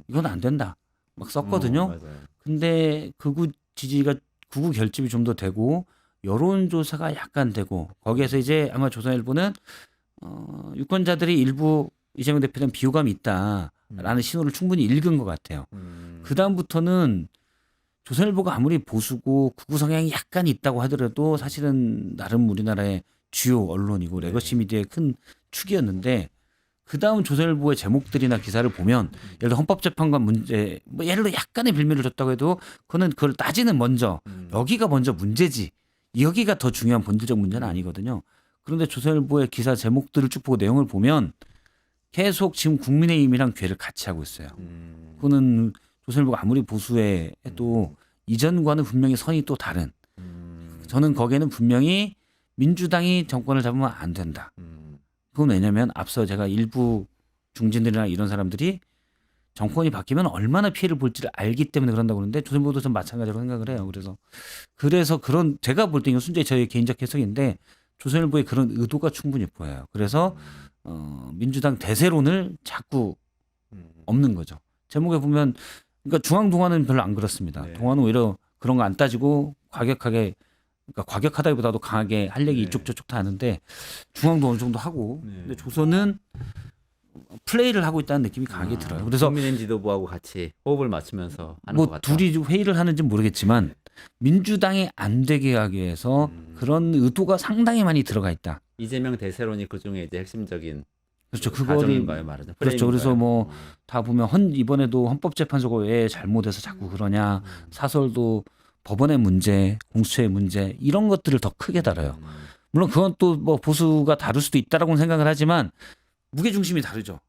[SPEAKER 3] 이건 안 된다. 막 썼거든요.
[SPEAKER 1] 맞아요.
[SPEAKER 3] 근데 극우 지지가 극우 결집이 좀 더 되고 여론조사가 약간 되고 거기에서 이제 아마 조선일보는 유권자들이 일부 이재명 대표에 대한 비호감이 있다라는 신호를 충분히 읽은 것 같아요. 그 다음부터는 조선일보가 아무리 보수고 극우 성향이 약간 있다고 하더라도 사실은 나름 우리나라의 주요 언론이고 레거시 미디어의 큰 축이었는데 그 다음 조선일보의 제목들이나 기사를 보면 예를 들어 헌법재판관 문제 뭐 예를 들어 약간의 빌미를 줬다고 해도 그걸 따지는 먼저 여기가 먼저 문제지 여기가 더 중요한 본질적 문제는 아니거든요. 그런데 조선일보의 기사 제목들을 쭉 보고 내용을 보면 계속 지금 국민의힘이랑 궤를 같이 하고 있어요. 그거는 조선일보가 아무리 보수해 해도 이전과는 분명히 선이 또 다른. 저는 거기에는 분명히 민주당이 정권을 잡으면 안 된다. 그건 왜냐하면 앞서 제가 일부 중진들이나 이런 사람들이 정권이 바뀌면 얼마나 피해를 볼지를 알기 때문에 그런다고 그러는데 조선일보도 좀 마찬가지로 생각을 해요. 그래서 그런 제가 볼 때 이건 순전히 저의 개인적 해석인데 조선일보의 그런 의도가 충분히 보여요. 그래서 민주당 대세론을 자꾸 없는 거죠. 제목에 보면 그러니까 중앙동아는 별로 안 그렇습니다.
[SPEAKER 1] 네.
[SPEAKER 3] 동아는 오히려 그런 거 안 따지고 과격하게 그러니까 과격하다기보다도 강하게 할 얘기
[SPEAKER 1] 네.
[SPEAKER 3] 이쪽 저쪽 다 하는데 중앙도 어느 정도 하고
[SPEAKER 1] 네.
[SPEAKER 3] 근데 조선은 플레이를 하고 있다는 느낌이 강하게 들어요. 그래서
[SPEAKER 1] 국민의힘 지도부하고 같이 호흡을 맞추면서 하는 것
[SPEAKER 3] 뭐
[SPEAKER 1] 같다.
[SPEAKER 3] 둘이 회의를 하는지 모르겠지만 민주당이 안 되게 하기 위해서 그런 의도가 상당히 많이 들어가 있다.
[SPEAKER 1] 이재명 대세론이 그 중에 이제 핵심적인
[SPEAKER 3] 그렇죠.
[SPEAKER 1] 가정인가요, 말하자.
[SPEAKER 3] 그렇죠. 그래서 뭐
[SPEAKER 1] 프레임인가요?
[SPEAKER 3] 다 보면 이번에도 헌법재판소가 왜 잘못해서 자꾸 그러냐. 사설도 법원의 문제, 공수처의 문제 이런 것들을 더 크게 다뤄요. 물론 그건 또 뭐 보수가 다룰 수도 있다라고 생각을 하지만 무게 중심이 다르죠.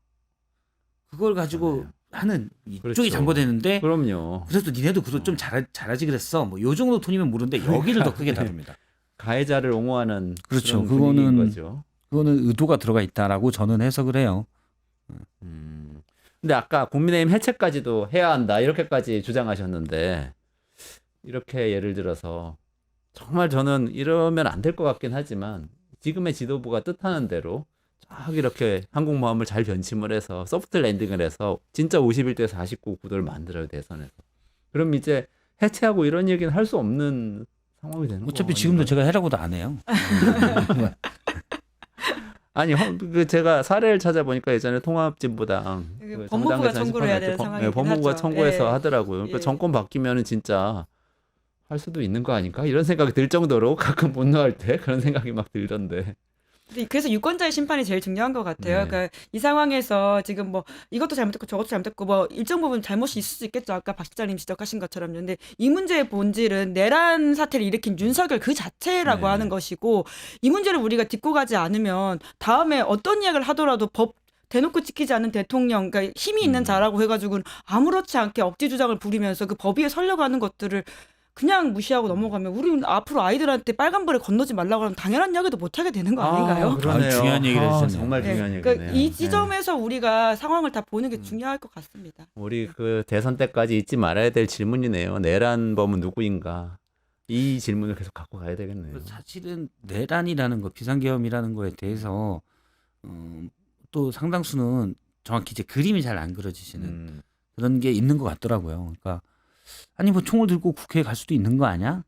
[SPEAKER 3] 그걸 가지고
[SPEAKER 1] 그러네요.
[SPEAKER 3] 하는 이쪽이
[SPEAKER 1] 그렇죠.
[SPEAKER 3] 잘못했는데
[SPEAKER 1] 그럼요.
[SPEAKER 3] 그래서 니네도 그거 좀 잘하지 그랬어. 뭐 요 정도 톤이면 모르는데 여기를 더 크게 다룹니다.
[SPEAKER 1] 가해자를 옹호하는
[SPEAKER 3] 그렇죠.
[SPEAKER 1] 그런 분위기인
[SPEAKER 3] 그거는
[SPEAKER 1] 거죠.
[SPEAKER 3] 그거는 의도가 들어가 있다라고 저는 해석을 해요.
[SPEAKER 1] 근데 아까 국민의힘 해체까지도 해야 한다 이렇게까지 주장하셨는데 이렇게 예를 들어서 정말 저는 이러면 안 될 것 같긴 하지만 지금의 지도부가 뜻하는 대로 쫙 이렇게 항공모함을 잘 변심을 해서 소프트 랜딩을 해서 진짜 51대 49 구도를 만들어요 대선에서. 그럼 이제 해체하고 이런 얘기는 할 수 없는 상황이 되는 거예요.
[SPEAKER 3] 어차피 지금도 제가 해라고도 안 해요.
[SPEAKER 1] 아니 그 제가 사례를 찾아보니까 예전에 통합진보당 그
[SPEAKER 2] 법무부가
[SPEAKER 1] 정당에서
[SPEAKER 2] 청구를 해야 되는
[SPEAKER 1] 법-
[SPEAKER 2] 상황이긴
[SPEAKER 1] 법무부가
[SPEAKER 2] 하죠.
[SPEAKER 1] 청구해서
[SPEAKER 2] 예.
[SPEAKER 1] 하더라고요. 그러니까
[SPEAKER 2] 예.
[SPEAKER 1] 정권 바뀌면은 진짜 할 수도 있는 거 아닌가 이런 생각이 들 정도로 가끔 분노할 때 그런 생각이 막 들던데.
[SPEAKER 2] 근데 그래서 유권자의 심판이 제일 중요한 것 같아요.
[SPEAKER 1] 네.
[SPEAKER 2] 그러니까 이 상황에서 지금 뭐 이것도 잘못됐고 저것도 잘못됐고 뭐 일정 부분 잘못이 있을 수 있겠죠. 아까 박 시장님 지적하신 것처럼. 근데 이 문제의 본질은 내란 사태를 일으킨 윤석열 그 자체라고
[SPEAKER 1] 네.
[SPEAKER 2] 하는 것이고 이 문제를 우리가 짚고 가지 않으면 다음에 어떤 이야기를 하더라도 법 대놓고 지키지 않는 대통령, 그러니까 힘이 있는 자라고 해가지고는 아무렇지 않게 억지 주장을 부리면서 그 법 위에 설려가는 것들을 그냥 무시하고 넘어가면 우리 앞으로 아이들한테 빨간불에 건너지 말라고 하면 당연한 이야기도 못하게 되는 거 아닌가요?
[SPEAKER 1] 그러네요.
[SPEAKER 3] 중요한 얘기를 해주셨네요.
[SPEAKER 1] 정말
[SPEAKER 2] 네.
[SPEAKER 1] 중요한
[SPEAKER 2] 그러니까
[SPEAKER 1] 얘기네요.
[SPEAKER 2] 이 지점에서 우리가 상황을 다 보는 게 중요할 것 같습니다.
[SPEAKER 1] 우리 그 대선 때까지 잊지 말아야 될 질문이네요. 내란범은 누구인가? 이 질문을 계속 갖고 가야 되겠네요.
[SPEAKER 3] 사실은 내란이라는 거, 비상계엄이라는 거에 대해서 또 상당수는 정확히 이제 그림이 잘 안 그려지시는 그런 게 있는 것 같더라고요. 그러니까 아니 뭐 총을 들고 국회에 갈 수도 있는 거 아니야?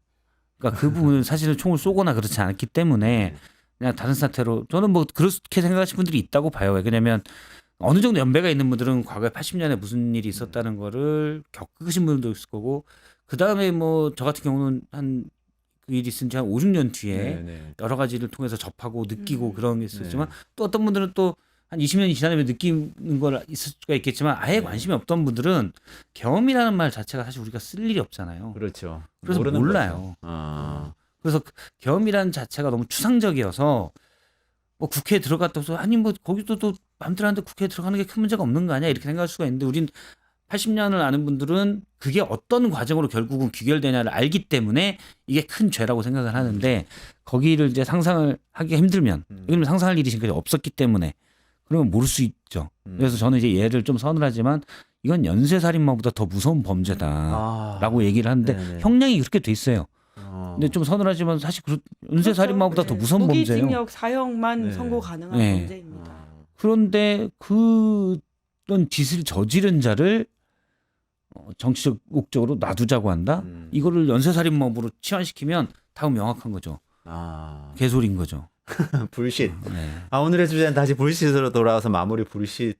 [SPEAKER 3] 그러니까 그 부분은 사실은 총을 쏘거나 그렇지 않기 때문에 그냥 다른 사태로 저는 뭐 그렇게 생각하시는 분들이 있다고 봐요. 왜냐하면 어느 정도 연배가 있는 분들은 과거에 80년에 무슨 일이 있었다는 거를 겪으신 분들도 있을 거고 그 다음에 뭐 저 같은 경우는 한 그 일이 있은 지 한 5, 6년 뒤에
[SPEAKER 1] 네.
[SPEAKER 3] 여러 가지를 통해서 접하고 느끼고
[SPEAKER 2] 음.
[SPEAKER 3] 그런 게 있었지만 또 어떤 분들은 또 한 20년이 지나면 느끼는 걸 있을 수가 있겠지만 아예
[SPEAKER 1] 네.
[SPEAKER 3] 관심이 없던 분들은 경험이라는 말 자체가 사실 우리가 쓸 일이 없잖아요.
[SPEAKER 1] 그렇죠.
[SPEAKER 3] 그래서
[SPEAKER 1] 모르는
[SPEAKER 3] 몰라요.
[SPEAKER 1] 거죠. 아.
[SPEAKER 3] 그래서 그 경험이라는 자체가 너무 추상적이어서 뭐 국회에 들어갔다 해서 아니 뭐 거기도 또 마음대로 하는데 국회에 들어가는 게 큰 문제가 없는 거 아니야 이렇게 생각할 수가 있는데 우린 80년을 아는 분들은 그게 어떤 과정으로 결국은 귀결되냐를 알기 때문에 이게 큰 죄라고 생각을 하는데 거기를 이제 상상을 하기가 힘들면 왜냐면 상상할 일이 지금까지 없었기 때문에 그러면 모를 수 있죠. 그래서 저는 이제 얘를 좀 서늘하지만 이건 연쇄살인마보다 더 무서운 범죄다라고 얘기를 하는데
[SPEAKER 1] 네네.
[SPEAKER 3] 형량이 그렇게 돼 있어요.
[SPEAKER 1] 어.
[SPEAKER 3] 근데 좀 서늘하지만 사실 연쇄살인마보다 더 무서운 범죄예요.
[SPEAKER 2] 무기징역 사형만
[SPEAKER 1] 네.
[SPEAKER 2] 선고 가능한
[SPEAKER 3] 네.
[SPEAKER 2] 범죄입니다.
[SPEAKER 3] 그런데 그런 짓을 저지른 자를 정치적 목적으로 놔두자고 한다? 이거를 연쇄살인범으로 치환시키면 다음 명확한 거죠.
[SPEAKER 1] 아.
[SPEAKER 3] 개소리인 거죠.
[SPEAKER 1] 불신.
[SPEAKER 3] 네.
[SPEAKER 1] 아, 오늘의 주제는 다시 불신으로 돌아와서 마무리 불신.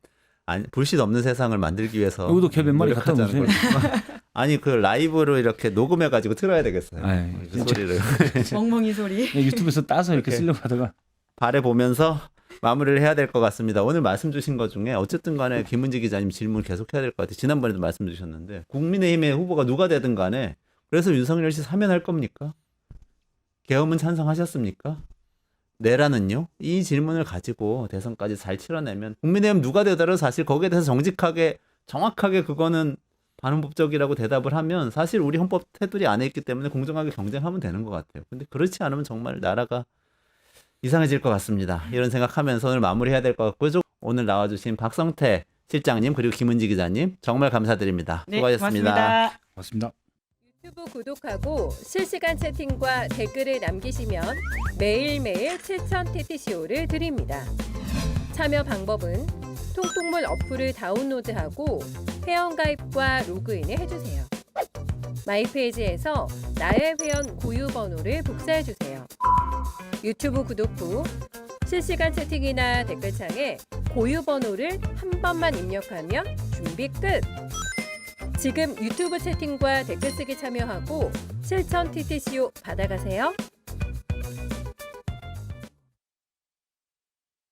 [SPEAKER 1] 아니, 불신 없는 세상을 만들기 위해서
[SPEAKER 3] 여기도 걔 몇 마리 갖다
[SPEAKER 1] 노력하자는
[SPEAKER 3] 놓으세요.
[SPEAKER 1] 거죠. 아니 그 라이브로 이렇게 녹음해 가지고 틀어야 되겠어요.
[SPEAKER 3] 아이,
[SPEAKER 1] 그 소리를
[SPEAKER 2] 멍멍이 소리.
[SPEAKER 3] 유튜브에서 따서 이렇게 쓰려고 하다가
[SPEAKER 1] 바래 보면서 마무리를 해야 될 것 같습니다. 오늘 말씀 주신 것 중에 어쨌든 간에 김은지 기자님 질문 계속 해야 될 것 같아요. 지난번에도 말씀 주셨는데 국민의힘의 후보가 누가 되든 간에 그래서 윤석열 씨 사면할 겁니까? 계엄은 찬성하셨습니까? 내라는요? 이 질문을 가지고 대선까지 잘 치러내면 국민의힘 누가 되더라도 사실 거기에 대해서 정직하게 정확하게 그거는 반헌법적이라고 대답을 하면 사실 우리 헌법 테두리 안에 있기 때문에 공정하게 경쟁하면 되는 것 같아요. 근데 그렇지 않으면 정말 나라가 이상해질 것 같습니다. 이런 생각하면서 오늘 마무리해야 될 것 같고요. 오늘 나와주신 박성태 실장님 그리고 김은지 기자님 정말 감사드립니다.
[SPEAKER 2] 네,
[SPEAKER 1] 수고하셨습니다.
[SPEAKER 2] 고맙습니다.
[SPEAKER 3] 고맙습니다.
[SPEAKER 4] 유튜브 구독하고 실시간 채팅과 댓글을 남기시면 매일매일 7,000TTCO를 드립니다. 참여 방법은 통통물 어플을 다운로드하고 회원가입과 로그인을 해주세요. 마이페이지에서 나의 회원 고유 번호를 복사해주세요. 유튜브 구독 후 실시간 채팅이나 댓글창에 고유 번호를 한 번만 입력하면 준비 끝! 지금 유튜브 채팅과 댓글 쓰기 참여하고 실천 TTCO 받아가세요.